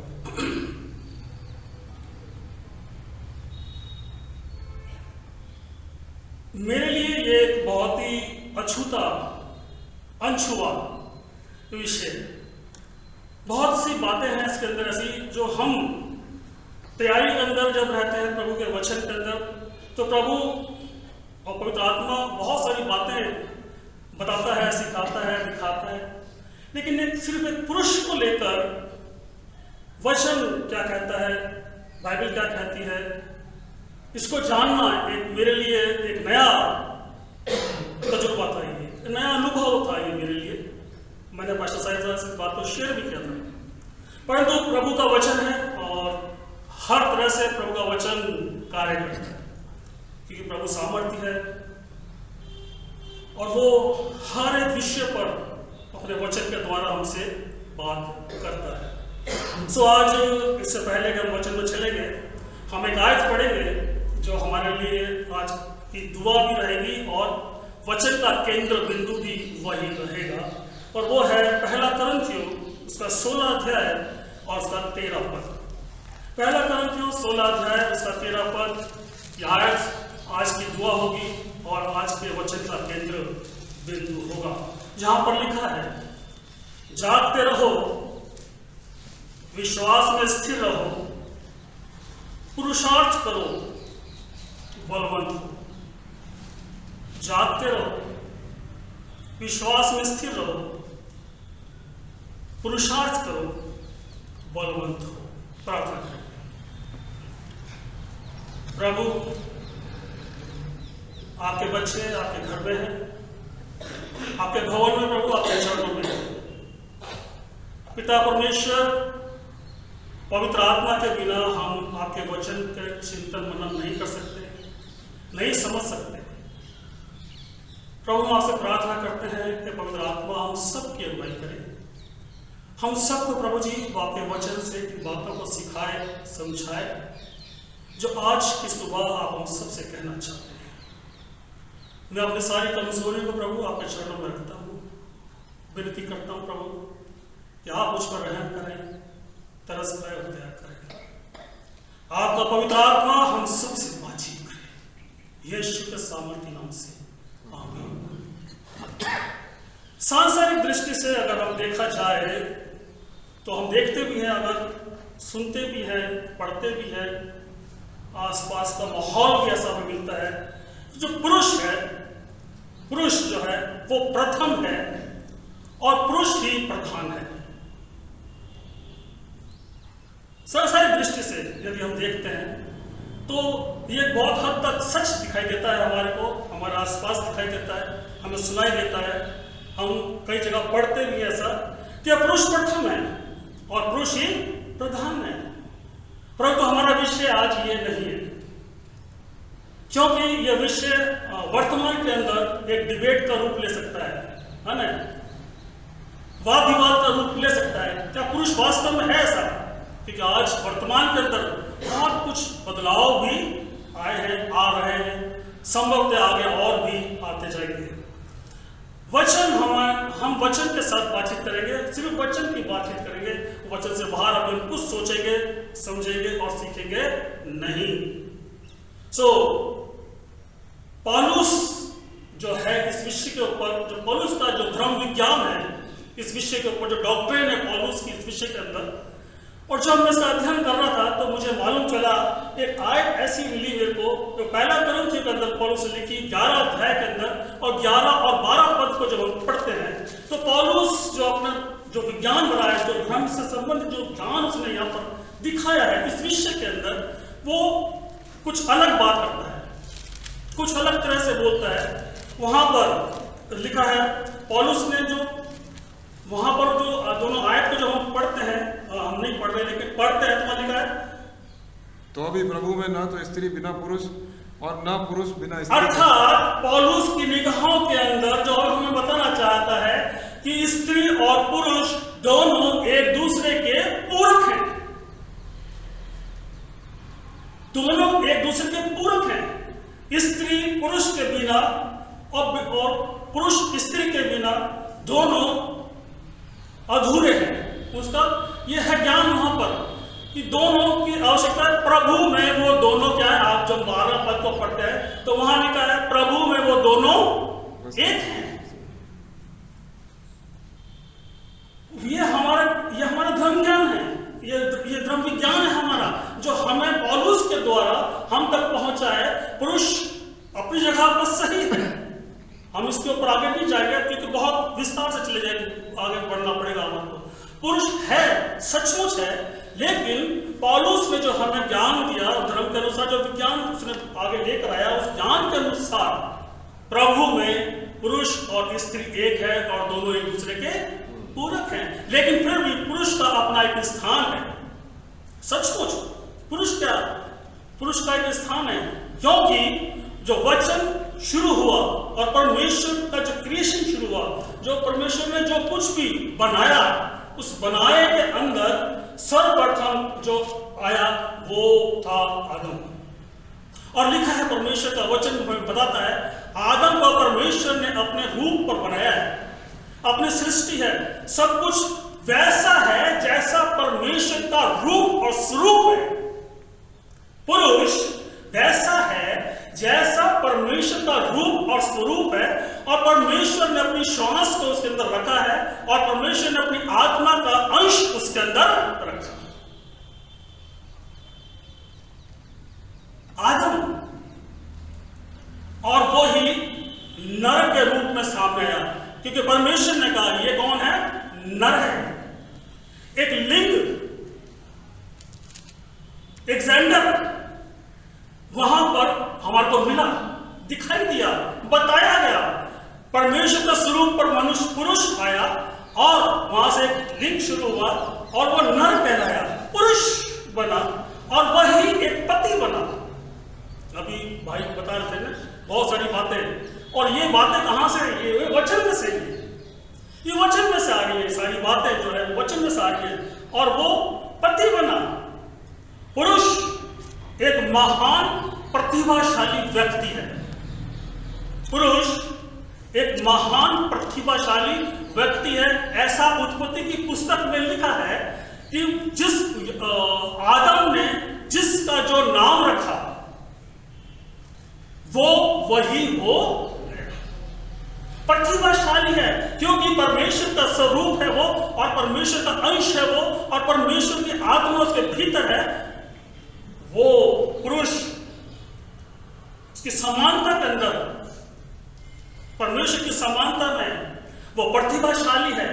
[SPEAKER 10] मेरे लिए ये एक बहुत ही अछूता, अनछुआ विषय, बहुत सी बातें हैं इसके अंदर ऐसी जो हम तैयारी के अंदर जब रहते हैं प्रभु के वचन के अंदर, तो प्रभु और पवित्र आत्मा बहुत सारी बातें बताता है, सिखाता है, दिखाता है। लेकिन एक सिर्फ एक पुरुष को लेकर वचन क्या कहता है, बाइबल क्या कहती है, इसको जानना एक मेरे लिए एक नया तजुर्बा था, ये नया अनुभव था ये मेरे लिए। मैंने पास्टर साहिब से बात को शेयर भी किया था। परंतु प्रभु का वचन है और हर तरह से प्रभु का वचन कार्य करता है, क्योंकि प्रभु सामर्थ्य है और वो हर एक विषय पर अपने वचन के द्वारा हमसे बात करता है। सो आज इससे पहले कि हम वचन में चलेंगे, हम एक आयत पढ़ेंगे जो हमारे लिए आज की दुआ भी रहेगी और वचन का केंद्र बिंदु भी वही रहेगा, और वो है पहला कुरिन्थियों उसका 16 अध्याय और उसका 13 पद। पहला कुरिन्थियों 16 अध्याय उसका 13 पद। यह आयत आज की दुआ होगी और आज के वचन का केंद्र बिंदु होगा, जहां पर लिखा है, जागते रहो, विश्वास में स्थिर रहो, पुरुषार्थ करो, बलवंत हो। जागते रहो, विश्वास में स्थिर रहो, पुरुषार्थ करो, बलवंत हो। प्रार्थना करें। प्रभु, आपके बच्चे आपके घर में हैं, आपके भवन में प्रभु, आपके चरणों में हैं। पिता परमेश्वर, पवित्र आत्मा के बिना हम आपके वचन के चिंतन मनन नहीं कर सकते, नहीं समझ सकते। प्रभु, हम आपसे प्रार्थना करते हैं कि पवित्र आत्मा हम सबकी अगुवाई करे, हम सबको प्रभु जी आपके वचन से बातों को सिखाए, समझाए, जो आज की सुबह आप हम सबसे कहना चाहते हैं। मैं अपनी सारी कमजोरियों को प्रभु आपके चरणों में रखता हूँ, विनती करता हूँ प्रभु कि आप मुझ पर रहम करें, तरस खाए और दया करें। आपका पवित्र आत्मा हम सबसे बातचीत करे, यीशु के सामर्थ्य नाम से, आमीन। सांसारिक दृष्टि से अगर हम देखा जाए तो हम देखते भी हैं, अगर सुनते भी हैं, पढ़ते भी हैं, आसपास का माहौल भी ऐसा हमें मिलता है जो पुरुष है, पुरुष जो है वो प्रथम है और पुरुष ही प्रधान है। सांसारिक दृष्टि से यदि हम देखते हैं तो ये बहुत हद तक सच दिखाई देता है हमारे को, हमारे आसपास दिखाई देता है, हमें सुनाई देता है, हम कई जगह पढ़ते भी ऐसा कि पुरुष प्रथम है और पुरुष ही प्रधान है। परंतु हमारा विषय आज ये नहीं है, क्योंकि यह विषय वर्तमान के अंदर एक डिबेट का रूप ले सकता है ना, वाद विवाद का रूप ले सकता है। क्या पुरुष वास्तव में है ऐसा? क्योंकि आज वर्तमान के अंदर बहुत कुछ बदलाव भी आए हैं, आ रहे हैं, संभवतः आगे और भी आते जाएंगे। वचन हम वचन के साथ बातचीत करेंगे, सिर्फ वचन की बातचीत करेंगे, वचन से बाहर अभी हम कुछ सोचेंगे, समझेंगे और सीखेंगे नहीं। पौलुस जो है इस विषय के ऊपर, जो पौलुस का जो धर्म विज्ञान है इस विषय के ऊपर, जो डॉक्ट्रिन है पौलुस की इस विषय के अंदर, और जब मैं इसका अध्ययन कर रहा था तो मुझे मालूम चला एक आयत ऐसी मिली मेरे को जो पहला कुरिन्थियों के अंदर पौलुस ने लिखी 11 अध्याय के अंदर, और 11 और 12 पद को जब हम पढ़ते हैं तो पौलुस जो अपना जो विज्ञान बना है, जो धर्म से संबंधित जो ज्ञान उसने यहाँ पर दिखाया है इस विषय के अंदर, वो कुछ अलग बात करता है, कुछ अलग तरह से बोलता है। वहां पर लिखा है पौलुस ने जो वहां पर जो दोनों आयत को जब हम पढ़ते हैं, हम नहीं पढ़ रहे लेकिन पढ़ते हैं, तो वहां लिखा है
[SPEAKER 3] तो अभी प्रभु में न तो स्त्री बिना पुरुष और न पुरुष बिना स्त्री।
[SPEAKER 10] अर्थात पौलुस की निगाहों के अंदर जो हमें बताना चाहता है कि स्त्री और पुरुष दोनों एक दूसरे के पूरक हैं, दोनों एक दूसरे के पूरक हैं। स्त्री पुरुष के बिना और पुरुष स्त्री के बिना दोनों अधूरे हैं। उसका यह है ज्ञान वहां पर कि दोनों की आवश्यकता है। प्रभु में वो दोनों क्या है, आप जब 12 पद को पढ़ते हैं तो वहां लिखा है प्रभु में वो दोनों एक हैं। ये हमारा धर्म ज्ञान है, ये धर्म विज्ञान है हमारा, जो हमें पौलुस के द्वारा हम तक पहुंचा है। पुरुष अपनी जगह पर सही है, हम इसके ऊपर आगे नहीं जाएंगे क्योंकि बहुत विस्तार से चले जाएंगे, आगे बढ़ना पड़ेगा हमको। पुरुष है, सचमुच है, लेकिन पौलुस ने जो हमें ज्ञान दिया धर्म के अनुसार, जो विज्ञान उसने आगे लेकर आया, उस ज्ञान के अनुसार प्रभु में पुरुष और स्त्री एक है और दोनों एक दूसरे के पूरक हैं। लेकिन फिर भी पुरुष का अपना एक स्थान है। सचमुच पुरुष का एक स्थान है, क्योंकि जो वचन शुरू हुआ और परमेश्वर का जो क्रिएशन शुरू हुआ, जो परमेश्वर ने जो कुछ भी बनाया, उस बनाए के अंदर सर्वप्रथम जो आया वो था आदम। और लिखा है परमेश्वर का वचन बताता है आदम को परमेश्वर ने अपने रूप पर बनाया है, अपनी सृष्टि है, सब कुछ वैसा है जैसा परमेश्वर का रूप और स्वरूप है। पुरुष वैसा है जैसा परमेश्वर का रूप और स्वरूप है, और परमेश्वर ने अपनी शौनस को उसके अंदर रखा है, और परमेश्वर ने अपनी आत्मा का अंश उसके अंदर रखा। आदम और वो ही नर के रूप में सामने आया, क्योंकि परमेश्वर ने कहा ये कौन है, नर है। एक लिंग, एक जेंडर वहां पर हमारे को मिला, दिखाई दिया, बताया गया। परमेश्वर का स्वरूप पर मनुष्य पुरुष आया और वहां से एक लिंग शुरू हुआ और वो नर कहलाया, पुरुष बना, और वही एक पति बना। अभी भाई बता रहे थे ना बहुत सारी बातें, और ये बातें कहां से, ये वचन में से ही, ये वचन में से आ रही है, सारी बातें जो है वचन में से आ रही है। और वो पति बना। पुरुष एक महान प्रतिभाशाली व्यक्ति है। पुरुष एक महान प्रतिभाशाली व्यक्ति है। ऐसा उत्पत्ति की पुस्तक में लिखा है कि जिस आदम ने जिसका जो नाम रखा वो वही हो प्रतिभाशाली है, क्योंकि परमेश्वर का स्वरूप है वो, और परमेश्वर का अंश है वो, और परमेश्वर की आत्मा उसके भीतर है। वो पुरुष की समानता के अंदर वो प्रतिभाशाली है,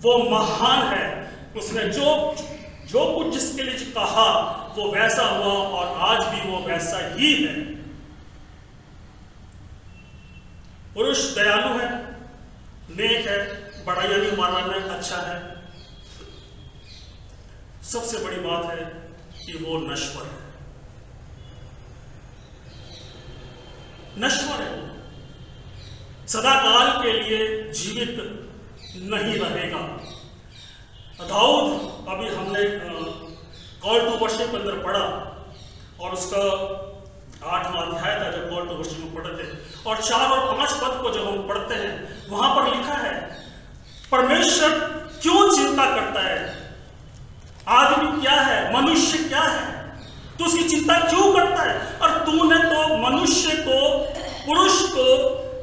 [SPEAKER 10] वो महान है। उसने जो कुछ जिसके लिए कहा वो वैसा हुआ और आज भी वो वैसा ही है। पुरुष दयालु है, नेक है, बड़ाई नहीं मानने में अच्छा है। सबसे बड़ी बात है कि वो नश्वर है, नश्वर है, सदाकाल के लिए जीवित नहीं रहेगा। दाऊद, अभी हमने कॉल टू वर्शिप के अंदर पढ़ा और उसका 8वां अध्याय था जब कॉल टू वर्शिप में पढ़े थे, और 4 और 5 पद को जब हम पढ़ते हैं वहां पर लिखा है परमेश्वर क्यों चिंता करता है, आदमी क्या है, मनुष्य क्या है, तो उसकी चिंता क्यों करता है। और तूने तो मनुष्य को, पुरुष को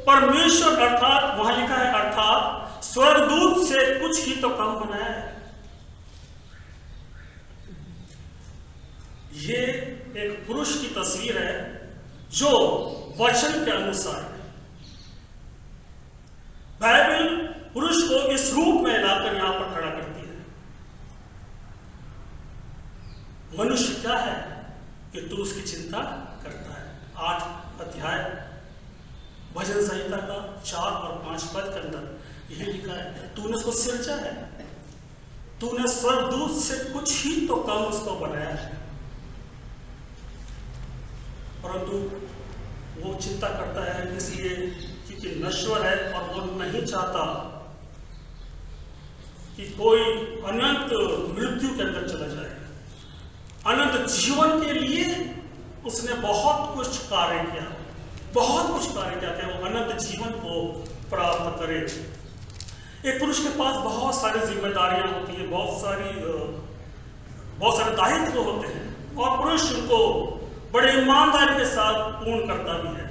[SPEAKER 10] परमेश्वर अर्थात, वहां लिखा है अर्थात स्वर्गदूत से कुछ ही तो कम बनाया है। ये एक पुरुष की तस्वीर है जो वचन के अनुसार है। बाइबल पुरुष को इस रूप में लाकर यहां पर खड़ा करती है। मनुष्य क्या है कि तू उसकी चिंता करता है। 8 अध्याय भजन संहिता का 4 और 5 पद के अंदर यही लिखा है, तूने उसको सिरजा है, तूने स्वर्गदूत से कुछ ही तो कम उसको बनाया है। परंतु वो चिंता करता है इसलिए क्योंकि नश्वर है और वो नहीं चाहता कि कोई अनंत मृत्यु के अंदर चला जाए। अनंत जीवन के लिए उसने बहुत कुछ कार्य किया, बहुत कुछ कार्य किया कि वो अनंत जीवन को प्राप्त करे। एक पुरुष के पास बहुत सारी जिम्मेदारियां होती है, बहुत सारे दायित्व होते हैं और पुरुष उनको बड़े ईमानदारी के साथ पूर्ण करता भी है।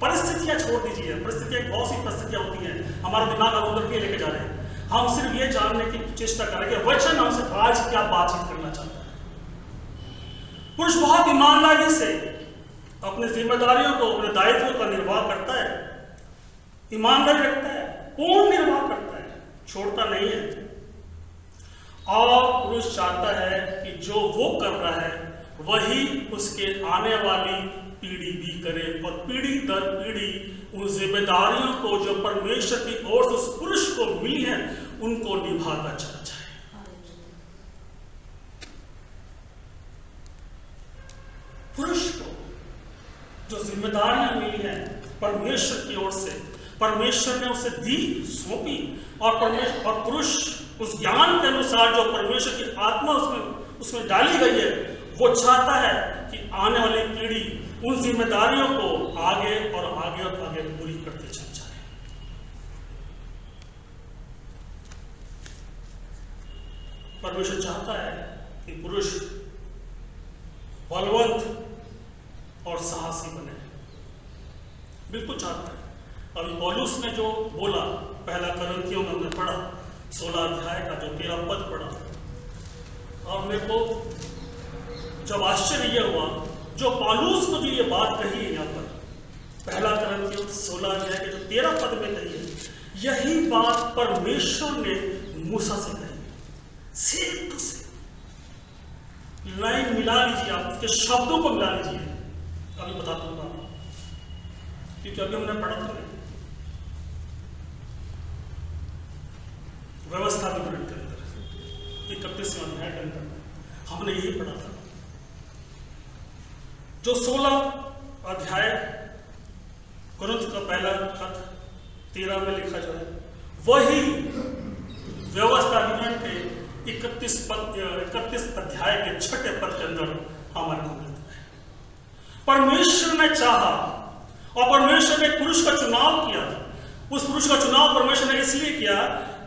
[SPEAKER 10] परिस्थितियां छोड़ दीजिए, परिस्थितियां बहुत सी परिस्थितियां होती हैं, हमारा दिमाग अब उधर के लेके जा रहे हैं। हम सिर्फ ये जानने की चेष्टा करेंगे वचन हमसे आज क्या बातचीत करना चाहता है। पुरुष बहुत ईमानदारी से अपनी जिम्मेदारियों को, अपने दायित्वों का निर्वाह करता है, ईमानदारी रखता है, पूर्ण निर्वाह करता है, छोड़ता नहीं है। और पुरुष चाहता है कि जो वो कर रहा है वही उसके आने वाली पीढ़ी भी करे और पीढ़ी दर पीढ़ी उन जिम्मेदारियों को जो परमेश्वर की ओर से उस पुरुष को मिली है उनको निभाता चला जाए। पुरुष को जो जिम्मेदारियां मिली हैं परमेश्वर की ओर से, परमेश्वर ने उसे दी, सौंपी, और पुरुष उस ज्ञान के अनुसार जो परमेश्वर की आत्मा उसमें डाली गई है, वो चाहता है कि आने वाली पीढ़ी उन जिम्मेदारियों को आगे और आगे और आगे पूरी करते चल जाए। परमेश्वर चाहता है कि पुरुष बलवंत और साहसी बने, बिल्कुल चाहता है। अभी पौलुस ने जो बोला, पहला कुरिन्थियों में हमने पढ़ा 16 अध्याय का जो 13 पद पढ़ा, और मेरे को जब आश्चर्य यह हुआ जो पौलुस को जो ये बात कही है यहाँ पर पहला कुरिन्थियों 16 अध्याय के जो 13 पद में कही है, यही बात परमेश्वर ने मूसा से कही। सेम टू सेम लाइन मिला लीजिए, आप उसके शब्दों को मिला लीजिए। अभी बताता हूँ क्योंकि अभी हमने पढ़ा था व्यवस्था विवरण के अंदर 31वें अध्याय के अंदर हमने यही पढ़ा था। जो 16 अध्याय कुरिन्थ का पहला खत 13 में लिखा जाए, वही व्यवस्था विवरण के 31 अध्याय के 6 पद के अंदर हमारे को मिलता है। परमेश्वर ने चाहा और परमेश्वर ने पुरुष का चुनाव किया। उस पुरुष का चुनाव परमेश्वर ने इसलिए किया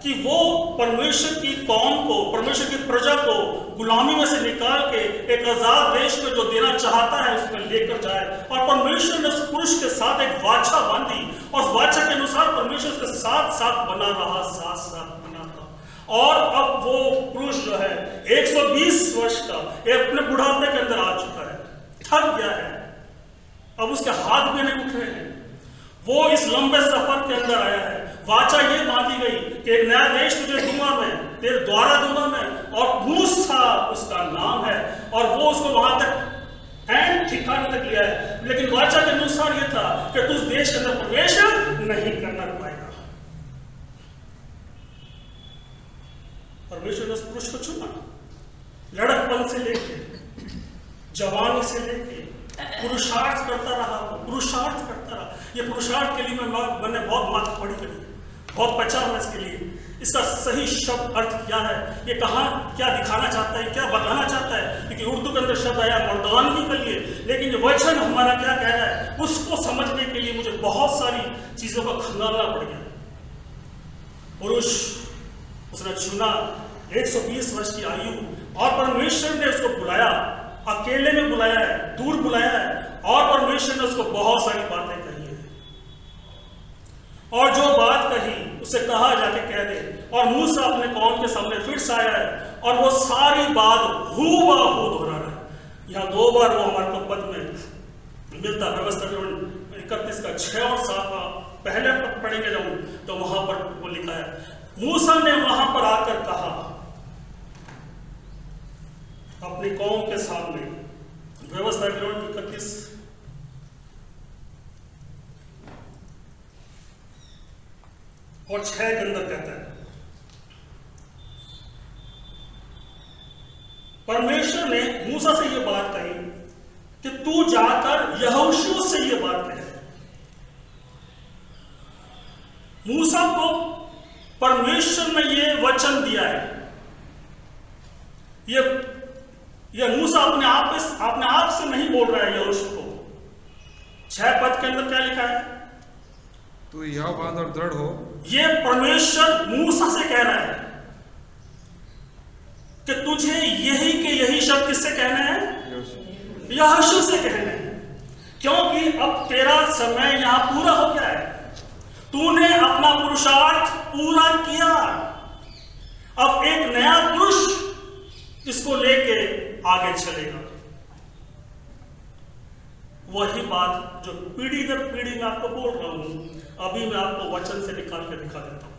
[SPEAKER 10] कि वो परमेश्वर की कौम को, परमेश्वर की प्रजा को गुलामी में से निकाल के एक आजाद देश को जो देना चाहता है उसमें लेकर जाए। और परमेश्वर ने उस पुरुष के साथ एक वाचा बांधी और उस वाचा के अनुसार परमेश्वर उसके साथ साथ बना रहा, साथ साथ बना था। और अब वो पुरुष जो है 120 वर्ष का अपने बुढ़ापे के अंदर आ चुका है, थक गया है, अब उसके हाथ भी नहीं उठ रहे हैं। वो इस लंबे सफर के अंदर आया है। वाचा ये बांधी गई कि एक नया देश तुझे दूंगा मैं, तेरे द्वारा दूंगा मैं, और मूसा उसका नाम है, और वो उसको वहां तक एंड ठिकाने तक लिया है। लेकिन वाचा के अनुसार ये था कि तू उस देश के अंदर प्रवेश नहीं करना पाएगा। परमेश्वर ने उस पुरुष को चुना, लड़कपन से लेके जवानी से लेके पुरुषार्थ करता रहा, पुरुषार्थ करता रहा। ये पुरुषार्थ के लिए मैंने बहुत माथा पड़ी करी, बहुत बचा मैं इसके लिए। इसका सही शब्द अर्थ क्या है, ये कहाँ क्या दिखाना चाहता है, क्या बताना चाहता है, क्योंकि उर्दू के अंदर शब्द आया मर्दानगी के लिए, लेकिन जो वचन हमारा क्या कह रहा है उसको समझने के लिए मुझे बहुत सारी चीजों का खंगालना पड़ गया। पुरुष उसने चुना 120 वर्ष की आयु, और परमेश्वर ने उसको बुलाया, अकेले में बुलाया है, दूर बुलाया है, और परमेश्वर ने उसको बहुत सारी बातें कही है। और जो बात कही उसे कहा जाके कह दे, और मूसा अपने कौम के सामने फिर से आया है, और वो सारी बात हूबहू दोहरा रहा है। यहाँ 2 बार वो हमारे को पद में मिलता है, व्यवस्था 31 का 6 और 7 पहले पद पढ़ेंगे जब तो वहां पर वो लिखा है, मूसा ने वहां पर आकर कहा अपनी कौम के सामने, व्यवस्था 31 और 6 के अंदर कहता है, परमेश्वर ने मूसा से यह बात कही कि तू जाकर यहोशू से यह बात कहे। मूसा को परमेश्वर ने यह वचन दिया है। यह मूसा अपने आप से नहीं बोल रहा है यहोशू को। 6 पद के अंदर क्या लिखा है,
[SPEAKER 3] तू यह बांध और दृढ़ हो।
[SPEAKER 10] ये परमेश्वर मूसा से कह रहा है कि तुझे यही के यही शब्द किससे कहने हैं, यहोशू से कहने हैं, क्योंकि अब तेरा समय यहां पूरा हो गया है। तूने अपना पुरुषार्थ पूरा किया, अब एक नया पुरुष इसको लेके आगे चलेगा। वही बात जो पीढ़ी दर पीढ़ी में आपको बोल रहा हूं, अभी मैं आपको वचन से निकाल के दिखा देता हूं।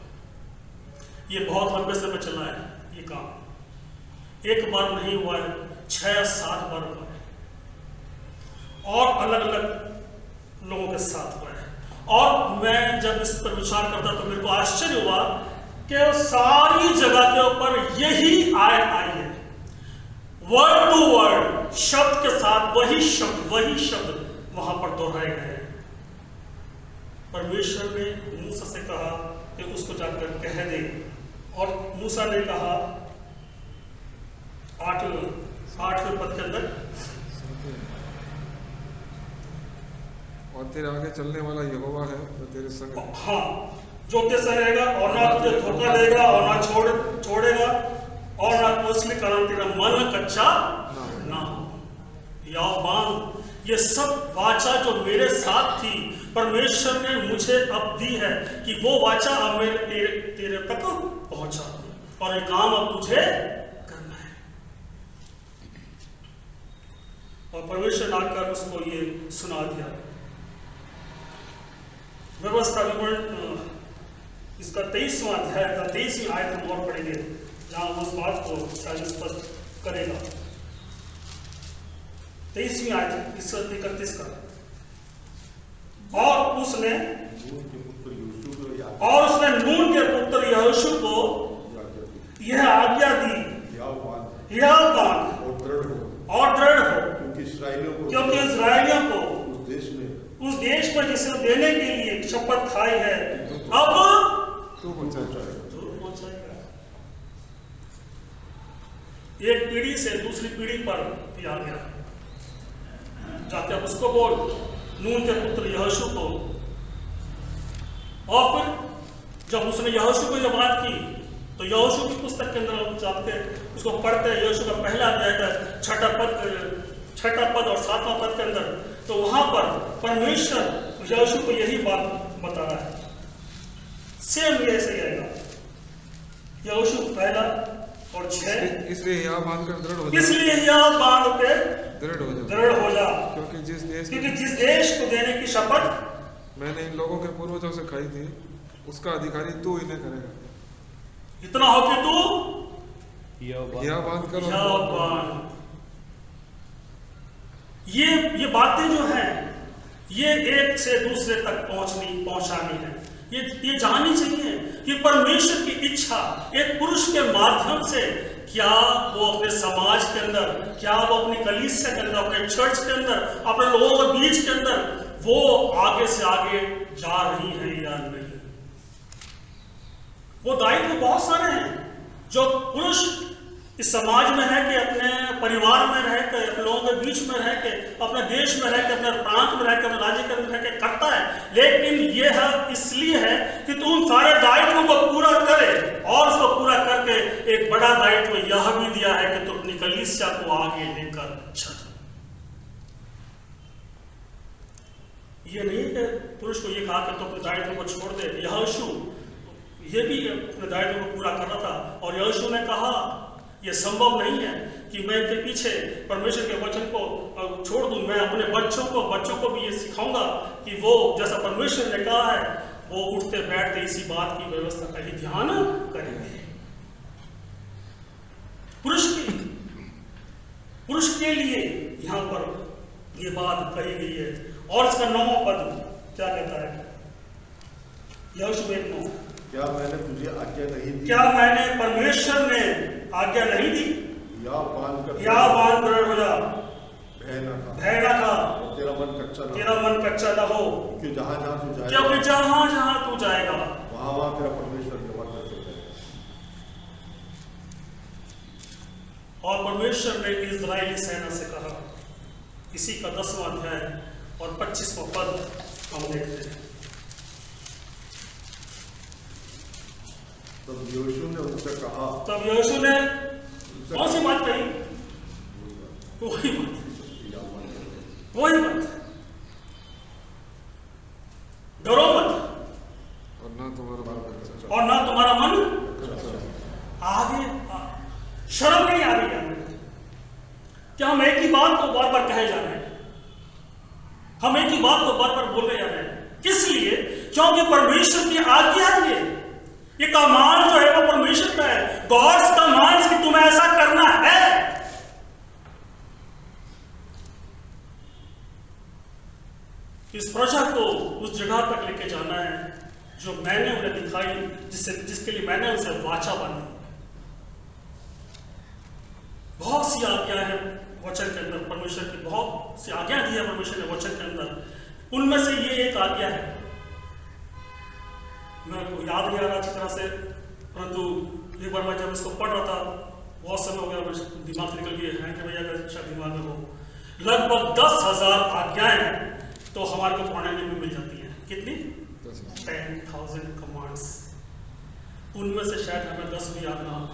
[SPEAKER 10] ये बहुत लंबे समय चला है ये काम, एक बार नहीं हुआ है, 6-7 बार हुआ है, और अलग अलग लोगों के साथ हुआ है। और मैं जब इस पर विचार करता तो मेरे को आश्चर्य हुआ कि सारी जगह के ऊपर यही आयत आई है, वर्ड टू वर्ड, शब्द के साथ वही शब्द वहां पर दोहराए गए हैं। परमेश्वर ने मूसा से कहा कि उसको जाकर कह दे, और मूसा ने कहा 8वें पद के अंदर,
[SPEAKER 3] और तेरे आगे चलने वाला यहोवा है जो तेरे संग है।
[SPEAKER 10] हाँ, जो तेरे संग रहेगा, और ना तुझे धोखा देगा, और ना छोड़ेगा, और ना तो इसलिए कारण तेरा मन कच्चा ना हो। याबान, ये सब वाचा जो मेरे साथ थी, परमेश्वर ने मुझे अब दी है कि वो वाचा अब मेरे तेरे तक पहुंचा, और ये काम अब तुझे करना है। और परमेश्वर ने आकर उसको ये सुना दिया। व्यवस्था विवरण इसका 23वां अध्याय का 23वीं आयत हम और पढ़ेंगे, जहां उस बात को शायद स्पष्ट करेगा। 23वीं आयत 31 का, और उसने नून के पुत्र यहोशू को यह आज्ञा दी, यह बात और दृढ़ हो, क्योंकि इस्राएलियों को उस देश पर जिसे देने के लिए शपथ खाई है, अब
[SPEAKER 3] तू
[SPEAKER 10] पहुंचाएगा। एक पीढ़ी से दूसरी पीढ़ी पर भी आ गया, जाके अब उसको बोल, नून के पुत्र यहोशू को। और फिर जब उसने यहोशू को जब बात की, तो यहोशू की पुस्तक के अंदर जाते उसको पढ़ते हैं, यहोशू का पहला अध्याय का 6ठा पद और 7वां पद के अंदर, तो वहां पर परमेश्वर यहोशू को यही बात बता रहा है। सेम ये ऐसे ही आएगा, यहोशू पहला और 6,
[SPEAKER 3] इसलिए यह बांध कर दृढ़ हो जा,
[SPEAKER 10] इसलिए यह बांध के
[SPEAKER 3] दृढ़ हो जा,
[SPEAKER 10] दृढ़ हो जा,
[SPEAKER 3] क्योंकि जिस देश
[SPEAKER 10] को देने की शपथ
[SPEAKER 3] मैंने इन लोगों के पूर्वजों से खाई थी, उसका अधिकारी तू इन्हें करेगा।
[SPEAKER 10] इतना हो कि तू
[SPEAKER 3] या बांध करो।
[SPEAKER 10] ये बातें जो हैं ये एक से दूसरे तक पहुंचानी है। ये जाननी चाहिए कि परमेश्वर की इच्छा एक पुरुष के माध्यम से क्या वो अपने समाज के अंदर, क्या वो अपनी कलीसिया के अंदर, अपने चर्च के अंदर, अपने लोगों के बीच के अंदर वो आगे से आगे जा रही है या नहीं। वो दायित्व बहुत सारे हैं जो पुरुष इस समाज में रह के, अपने परिवार में रह के, अपने लोगों के बीच में रह के, अपने देश में रह के, अपने प्रांत में रह के, अपने राज्य के अंदर रह के करता है। लेकिन यह इसलिए है कि तू उन सारे दायित्वों को पूरा करे, और उसको पूरा करके एक बड़ा दायित्व यह भी दिया है कि तू अपनी कलीसिया को आगे लेकर चल। ये नहीं कि पुरुष को ये कहा कि तू अपने दायित्व को छोड़ दे। यहोशू ये भी अपने दायित्व को पूरा कर रहा था, और यहोशू ने कहा यह संभव नहीं है कि मैं इनके पीछे परमेश्वर के वचन को छोड़ दूं। मैं अपने बच्चों को भी ये सिखाऊंगा कि वो जैसा परमेश्वर ने कहा है वो उठते बैठते इसी बात की व्यवस्था का ही ध्यान करेंगे। पुरुष के लिए यहाँ पर ये बात कही गई है। और इसका 9वां पद क्या कहता है? यहोशू 1:9,
[SPEAKER 6] क्या मैंने तुझे आज्ञा नहीं दी?
[SPEAKER 10] क्या मैंने परमेश्वर ने आज्ञा नहीं दी? या बांध दृढ़ हो जा, भय न खा,
[SPEAKER 6] तेरा
[SPEAKER 10] मन कच्चा न हो,
[SPEAKER 6] क्योंकि जहां
[SPEAKER 10] तू जाएगा
[SPEAKER 6] वहां तेरा परमेश्वर निवास करेगा।
[SPEAKER 10] और परमेश्वर ने इस्राएली सेना से कहा, इसी का 10वां अध्याय और 25वां पद हम देखते हैं।
[SPEAKER 6] तब यहोशू ने उनसे कहा,
[SPEAKER 10] कौन सी बात कही? वही बात, डरो मत
[SPEAKER 3] और
[SPEAKER 10] ना तुम्हारा मन आगे। शर्म नहीं आ रही है क्या हम एक ही बात को बार बार कहे जा रहे हैं? हम एक ही बात को बार बार बोले जा रहे हैं, किस लिए? क्योंकि परमेश्वर की आज्ञा है। ये कमांड जो है वो परमेश्वर का है। गॉड्स कमांड्स कि तुम्हें ऐसा करना है। इस प्रजा को उस जगह तक लेके जाना है जो मैंने उन्हें दिखाई, जिसके लिए मैंने उनसे वाचा बांधी। बहुत सी आज्ञा है वचन के अंदर, परमेश्वर की बहुत सी आज्ञा दी है परमेश्वर ने वचन के अंदर। उनमें से ये एक आज्ञा है, मैं याद नहीं आ रहा अच्छी तरह से, परंतु एक बार मैं जब इसको पढ़ रहा था, बहुत समय हो गया, दिमाग से निकल गया है कि भैया अगर शायद दिमाग में हो, लगभग 10,000 आज्ञाएं तो हमारे को पढ़ने में मिल जाती है। कितनी? 10,000 कमांड्स। उनमें से शायद हमें 10 भी याद ना हो।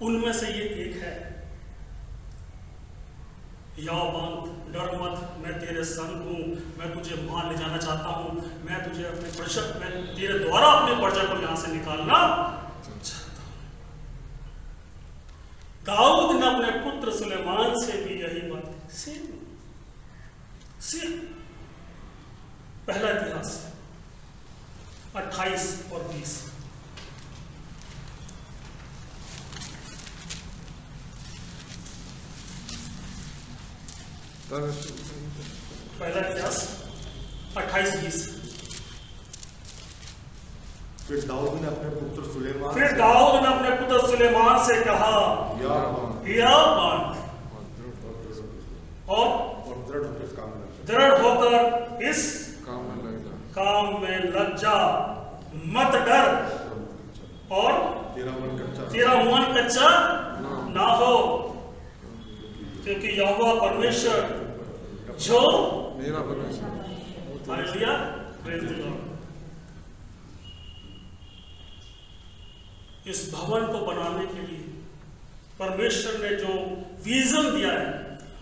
[SPEAKER 10] उनमें से ये एक है, या बांध, डर मत, मैं तेरे संग हूं, मैं तुझे वहां ले जाना चाहता हूं, मैं तुझे अपने प्रजा, मैं तेरे द्वारा अपने प्रजा को यहां से निकालना चाहता हूं। दाऊद ने अपने पुत्र सुलेमान से भी यही बात सेम। पहला इतिहास 28 और 20। पहला इतिहास 28-20।
[SPEAKER 6] फिर दाऊद ने अपने पुत्र सुलेमान से कहा, या बांध और दृढ़ होकर इस काम में लग जा, मत डर और तेरा मन कच्चा ना हो, क्योंकि यहोवा परमेश्वर जो
[SPEAKER 3] मेरा परमेश्वर,
[SPEAKER 10] हालेलुया, प्रेज द लॉर्ड, इस भवन को बनाने के लिए परमेश्वर ने जो विजन दिया है,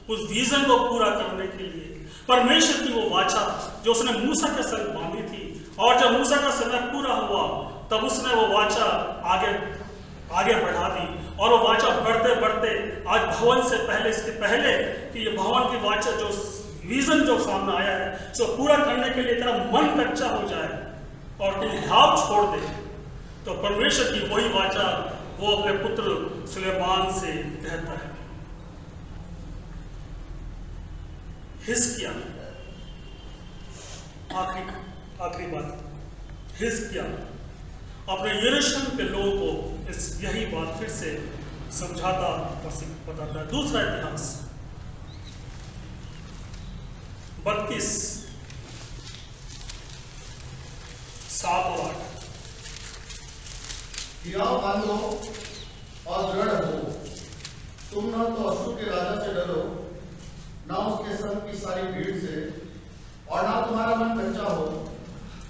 [SPEAKER 10] उस विजन को पूरा करने के लिए परमेश्वर की वो वाचा जो उसने मूसा के संग बांधी थी, और जब मूसा का समय पूरा हुआ तब उसने वो वाचा आगे बढ़ा दी, और वो वाचा बढ़ते बढ़ते आज भवन से पहले, इसके पहले कि ये भवन की वाचा जो विजन जो सामने आया है उसको पूरा करने के लिए तेरा मन कच्चा हो जाए और तुम हिजाब छोड़ दे, तो परमेश्वर की वही वाचा वो अपने पुत्र सुलेमान से कहता है। हिजकिय्याह, आखिरी बात, हिजकिय्याह अपने यरूशलेम के लोगों को यही बात फिर से समझाता और बताता है। दूसरा इतिहास 32 7 और 8।
[SPEAKER 8] हियाव मान लो और दृढ़ हो, तुम न तो अश्शूर के राजा से डरो, न उसके संग की सारी भीड़ से, और ना तुम्हारा मन कच्चा हो,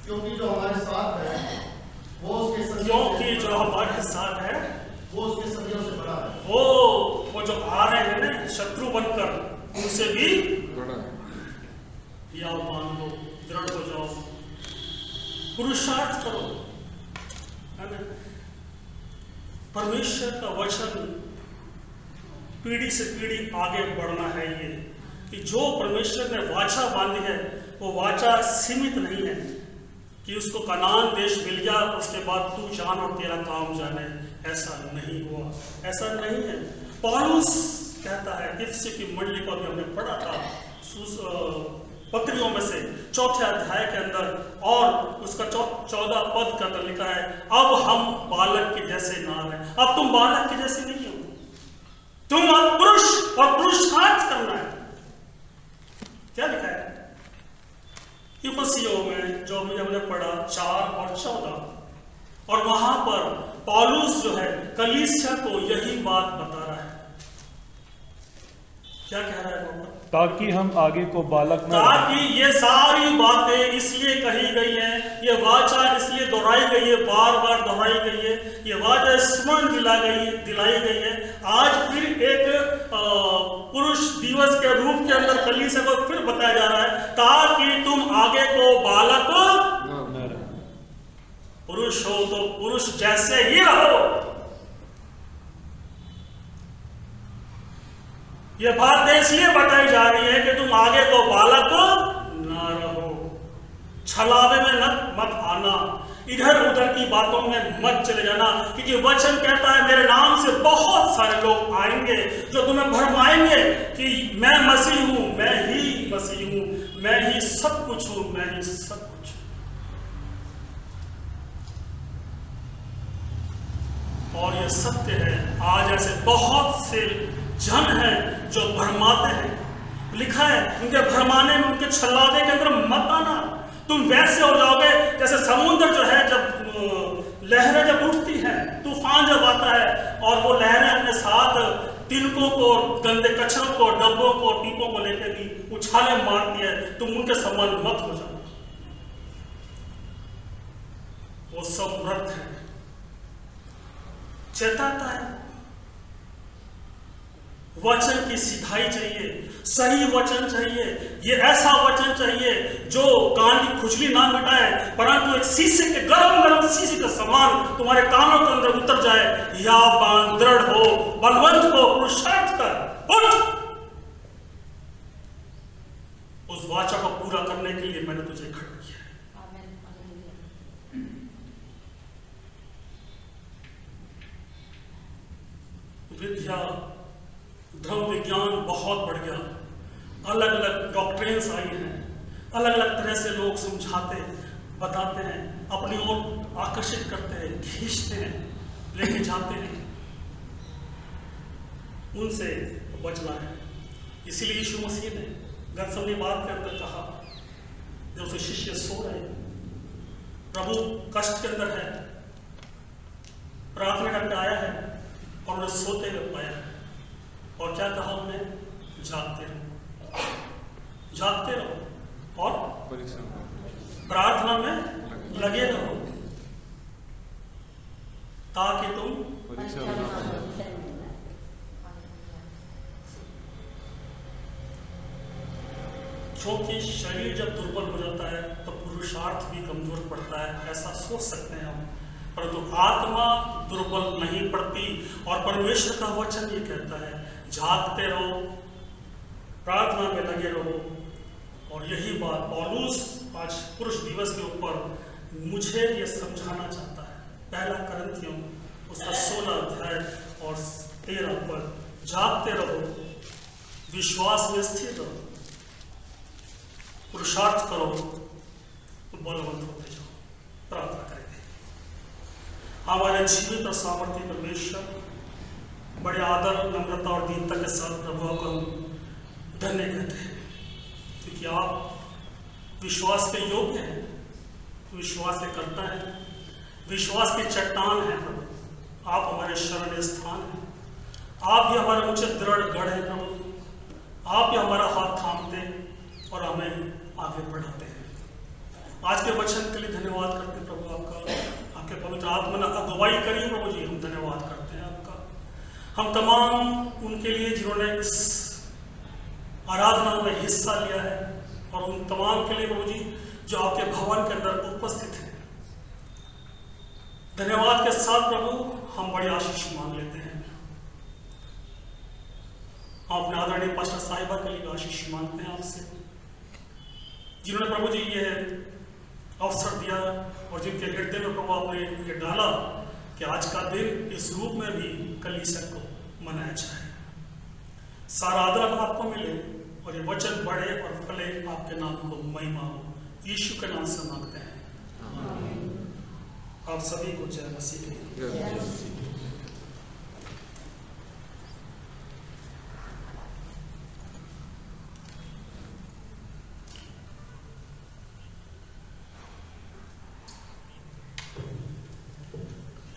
[SPEAKER 8] क्योंकि जो हमारे साथ है वो उसके सदियों से बड़ा है।
[SPEAKER 10] वो जो आ रहे हैं ना शत्रु बनकर, उनसे भी या मान लो, दृढ़ हो जाओ, पुरुषार्थ करो, है ना। परमेश्वर का वचन पीढ़ी से पीढ़ी आगे बढ़ना है। ये कि जो परमेश्वर ने वाचा बांधी है वो वाचा सीमित नहीं है कि उसको कनान देश मिल गया उसके बाद तू जान और तेरा काम जाने, ऐसा नहीं हुआ, ऐसा नहीं है। पौलुस कहता है, इफिसी की मंडली को भी हमने पढ़ा था पत्रियों में से 4थे अध्याय के अंदर, और उसका 14 पद के अंदर लिखा है, अब हम बालक के जैसे ना रहे। अब तुम बालक के जैसे नहीं हो, तुम अब पुरुष और पुरुषार्थ करना है। क्या लिखा है इफिसियों में, जो हमने पढ़ा 4 और 14, और वहां पर पौलुस जो है कलीसिया को यही बात बता रहा है। क्या कह रहा है वो?
[SPEAKER 1] ताकि हम आगे को बालक न,
[SPEAKER 10] ताकि ये सारी बातें इसलिए कही गई हैं, ये वाचा इसलिए दोहराई गई है, बार बार दोहराई गई है, ये वाचा स्मरण दिलाई गई है। आज फिर एक पुरुष दिवस के रूप के अंदर कलीसिया को फिर बताया जा रहा है, ताकि तुम आगे को बालक न रहो। पुरुष हो तो पुरुष जैसे ही रहो। ये बात इसलिए बताई जा रही है कि तुम आगे को बालक ना रहो, छलावे में मत आना, इधर उधर की बातों में मत चले जाना, क्योंकि वचन कहता है मेरे नाम से बहुत सारे लोग आएंगे जो तुम्हें भरमाएंगे कि मैं मसीह हूं, मैं ही मसीह हूं, मैं ही सब कुछ हूं, मैं ही सब कुछ। और ये सत्य है। आज ऐसे बहुत से जन हैं जो भरमाते हैं। लिखा है उनके भरमाने में, उनके छलावे के अंदर मत आना। तुम वैसे हो जाओगे जैसे समुद्र जो है, जब लहरें जब उठती हैं, तूफान जब आता है और वो लहरें अपने साथ तिनकों को, गंदे कचरों को, डब्बों को, पीपों को लेकर भी उछाले मारती है, तुम उनके समान मत हो जाओ। वो सब व्रत है, चेताता है। वचन की सिधाई चाहिए, सही वचन चाहिए। ये ऐसा वचन चाहिए जो कान की खुजली ना मिटाए, परंतु एक शीशे के गरम शीशे के समान तुम्हारे कानों के अंदर उतर जाए। या बांध, दृढ़ हो, बलवंत हो, पुरुषार्थ कर, उठ। उस वाचा को पूरा करने के लिए मैंने तुझे खड़ा किया है। विद्या, धर्म विज्ञान बहुत बढ़ गया, अलग अलग डॉक्ट्रिन्स आई हैं, अलग अलग तरह से लोग समझाते, बताते हैं, अपनी ओर आकर्षित करते हैं, खींचते हैं, लेके जाते हैं। उनसे बचना है। इसीलिए यीशु मसीह ने गतसमनी बात के अंदर कहा, जब उसे शिष्य सो रहे, प्रभु कष्ट के अंदर है, प्रार्थना करके आया है और उन्हें सोते हुए पाया है, और क्या कहा उन्हें? जागते रहो, जागते रहो और प्रार्थना में लगे रहो, ताकि तुम क्योंकि शरीर जब दुर्बल हो जाता है तो पुरुषार्थ भी कमजोर पड़ता है, ऐसा सोच सकते हैं हम, परंतु आत्मा दुर्बल नहीं पड़ती। और परमेश्वर का वचन ये कहता है, जागते रहो, प्रार्थना में लगे रहो, और यही बात पौलुस आज पुरुष दिवस के ऊपर मुझे ये समझाना चाहता है। पहला करंथियों उसका 16 अध्याय और 13 पद, जागते रहो, विश्वास में स्थिर रहो, पुरुषार्थ करो तो बलवंत होते जाओ। प्रार्थना करेंगे। हमारे जीवित और सामर्थ्य परमेश्वर, बड़े आदर, नम्रता और दीनता के साथ प्रभु को हम धन्य कहते हैं, क्योंकि आप विश्वास के योग्य हैं, विश्वास के करता है, विश्वास की चट्टान है प्रभु। आप हमारे शरण स्थान हैं, आप ही हमारे ऊंचे दृढ़ गढ़ है प्रभु। आप ही हमारा हाथ थामते और हमें आगे बढ़ाते हैं। आज के वचन के लिए धन्यवाद करते हैं प्रभु आपका। आपके पवित्र आत्मा ने अगुवाई करी प्रभु जी, हम धन्यवाद करते हैं आपका। हम तमाम उनके लिए जिन्होंने इस आराधना में हिस्सा लिया है, और उन तमाम के लिए प्रभु जी जो आपके भवन के अंदर उपस्थित हैं, धन्यवाद के साथ प्रभु हम बड़ी आशीष मांग लेते हैं। हम अपने आदरणीय पास्टर साहिबा के लिए आशीष मांगते हैं आपसे, जिन्होंने प्रभु जी ये अवसर दिया और जिनके हृदय में प्रभु आपने ये डाला कि आज का दिन इस रूप में भी कलीसिया को मनाया जाए। सारा आदर आपको मिले और ये वचन बढ़े और फले, आपके नाम को महिमा हो। यीशु के नाम से मांगते हैं, आप सभी को जय मसीह की।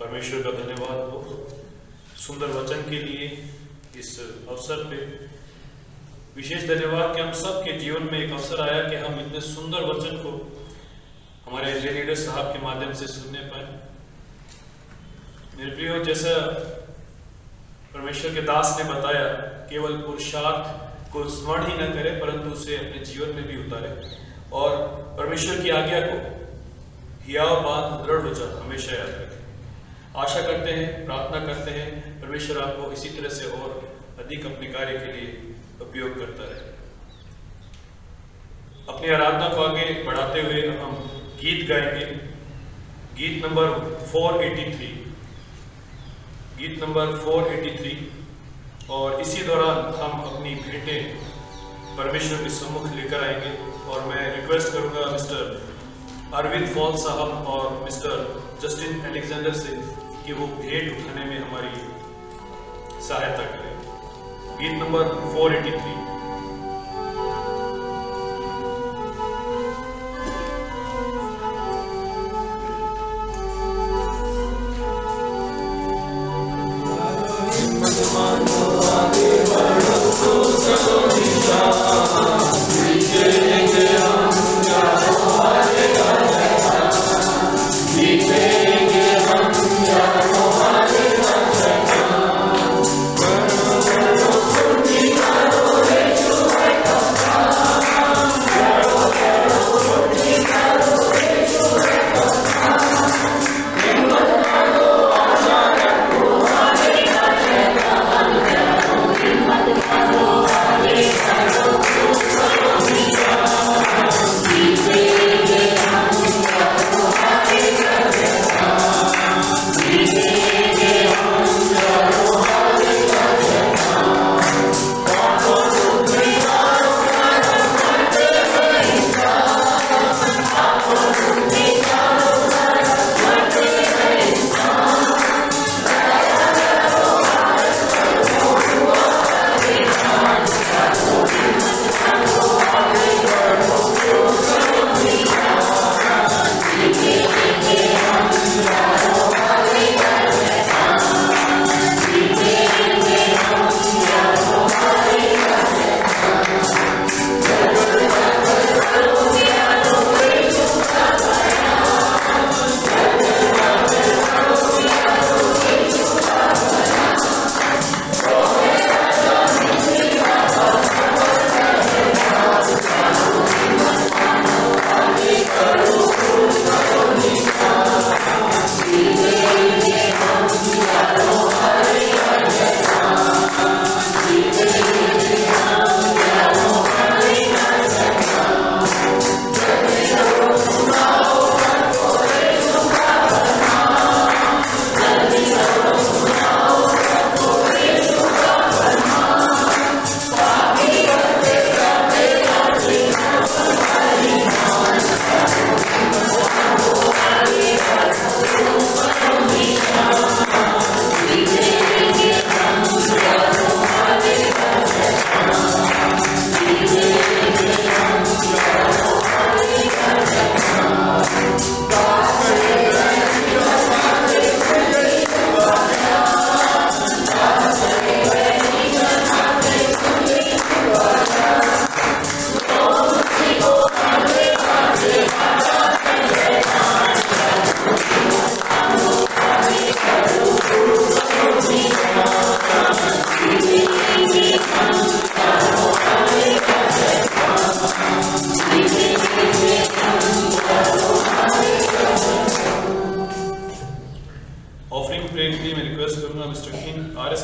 [SPEAKER 1] परमेश्वर का धन्यवाद हो सुंदर वचन के लिए। इस अवसर पे विशेष धन्यवाद कि हम सब के जीवन में एक अवसर आया कि हम इतने सुंदर वचन को हमारे लीडर साहब के माध्यम से सुनने पाए। मेरे प्रियो, जैसा परमेश्वर के दास ने बताया, केवल पुरुषार्थ को स्मरण ही न करे परंतु उसे अपने जीवन में भी उतारे और परमेश्वर की आज्ञा को हियाव बांध दृढ़ हो जा हमेशा याद रखें। आशा करते हैं, प्रार्थना करते हैं परमेश्वर आपको इसी तरह से और अधिक अपने कार्य के लिए उपयोग करता रहे। अपनी आराधना को आगे बढ़ाते हुए हम गीत गाएंगे। गीत नंबर 483, गीत नंबर 483, और इसी दौरान हम अपनी भेंटें परमेश्वर के सम्मुख लेकर आएंगे। और मैं रिक्वेस्ट करूंगा मिस्टर अरविंद फॉल साहब और मिस्टर जस्टिन अलेक्जेंडर से कि वो भेंट उठाने में हमारी सहायता करें। गीत नंबर 483।
[SPEAKER 3] Hey!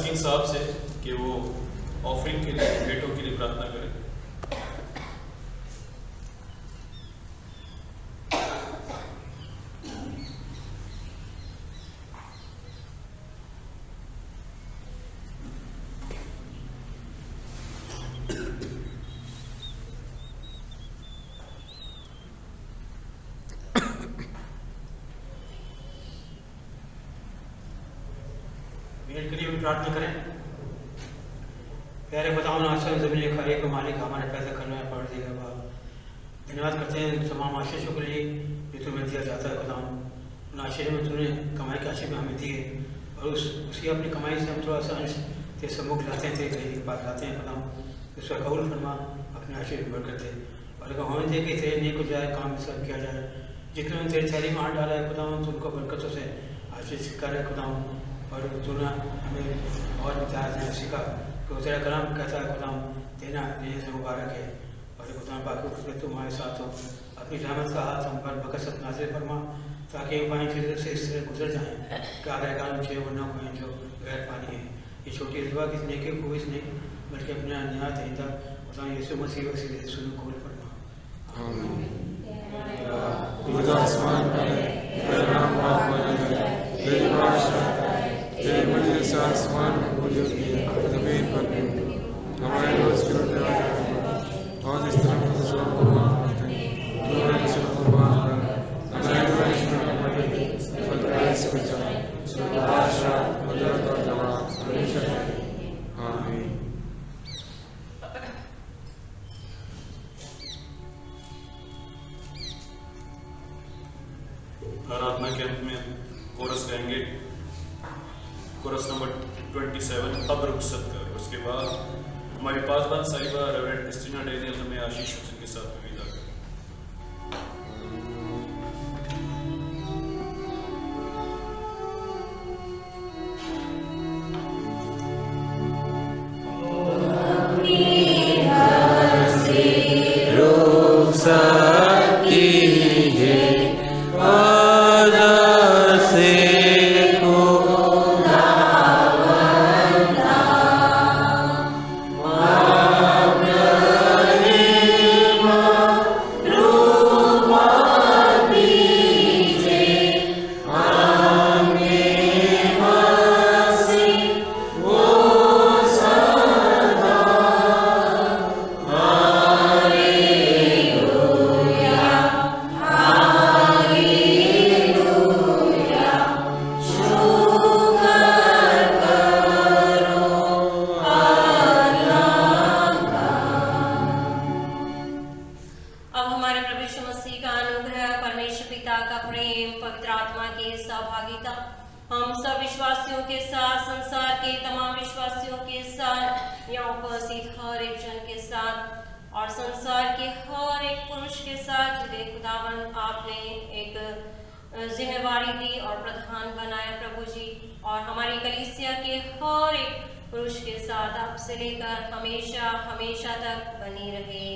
[SPEAKER 1] यास्मीन साहब से कि वो ऑफरिंग के लिए, भेंटों के लिए प्रार्थना करें।
[SPEAKER 11] भेंट के लिए भी प्रार्थना करें। प्यारे खुदावन आसमान ज़मीन खरे को मालिक हमारे पैदा करने में पड़ दिया बाप, धन्यवाद करते हैं तमाम आशीषों के लिए जो तुम्हें दिया जाता है खुदावन। उन आशीष में तुमने कमाई के आशीष में हमें दी है और उसी अपनी कमाई से हम थोड़ा सा अंश तेरे सम्मुख लाते हैं, तेरे गरीब के पास लाते हैं खुदावन। उसका कबूल फरमा, अपने आशीष में बढ़ करते और अगर हमें दे कि तेरे नेक को जाए काम इसका किया जाए। जितने में तेरे थैली में हाथ डाला है खुदावन तो उनको बरकतों से आशीष करे खुदावन। और तूने हमें और बताया सीखा कि तेरा कलाम कहता है खुदाम देना देने से मुबारक है। और खुदाम बाकी उसमें तुम्हारे साथ हो, अपनी रहमत का हाथ हम पर बकसत नाज़िल फरमा ताकि पानी चीज़ों से इस तरह गुजर जाएँ कि आखिरकार मुझे वरना कोई जो गैर पानी है। ये छोटी दुआ किस नेकी खूबी से नहीं बल्कि अपने न्याय दहिंदा खुदा यीशु मसीह वसीले से सुनो कबूल फरमा।
[SPEAKER 3] तेरी मर्जी से आसमान मौजूद है, जमीन पर भी हमारे रोज की रोटी और इस तरह से को माफ करते हैं, तो हमारे किसी को माफ कर, हमारे द्वेष में मत फल से बचा, आशा मदद और जवाब हमेशा आमीन।
[SPEAKER 1] आराधना के अंत में कोरस गाएंगे, कोरस नंबर 27 अब रुखसत कर। उसके बाद हमारी पासबान साहिबा रेवरेंड क्रिस्टीना डेनियल हमें आशीष के साथ विदा करें।
[SPEAKER 7] जिम्मेवारी दी और प्रधान बनाया प्रभु जी, और हमारी कलीसिया के हर एक पुरुष के साथ अब से लेकर हमेशा हमेशा तक बनी रहे।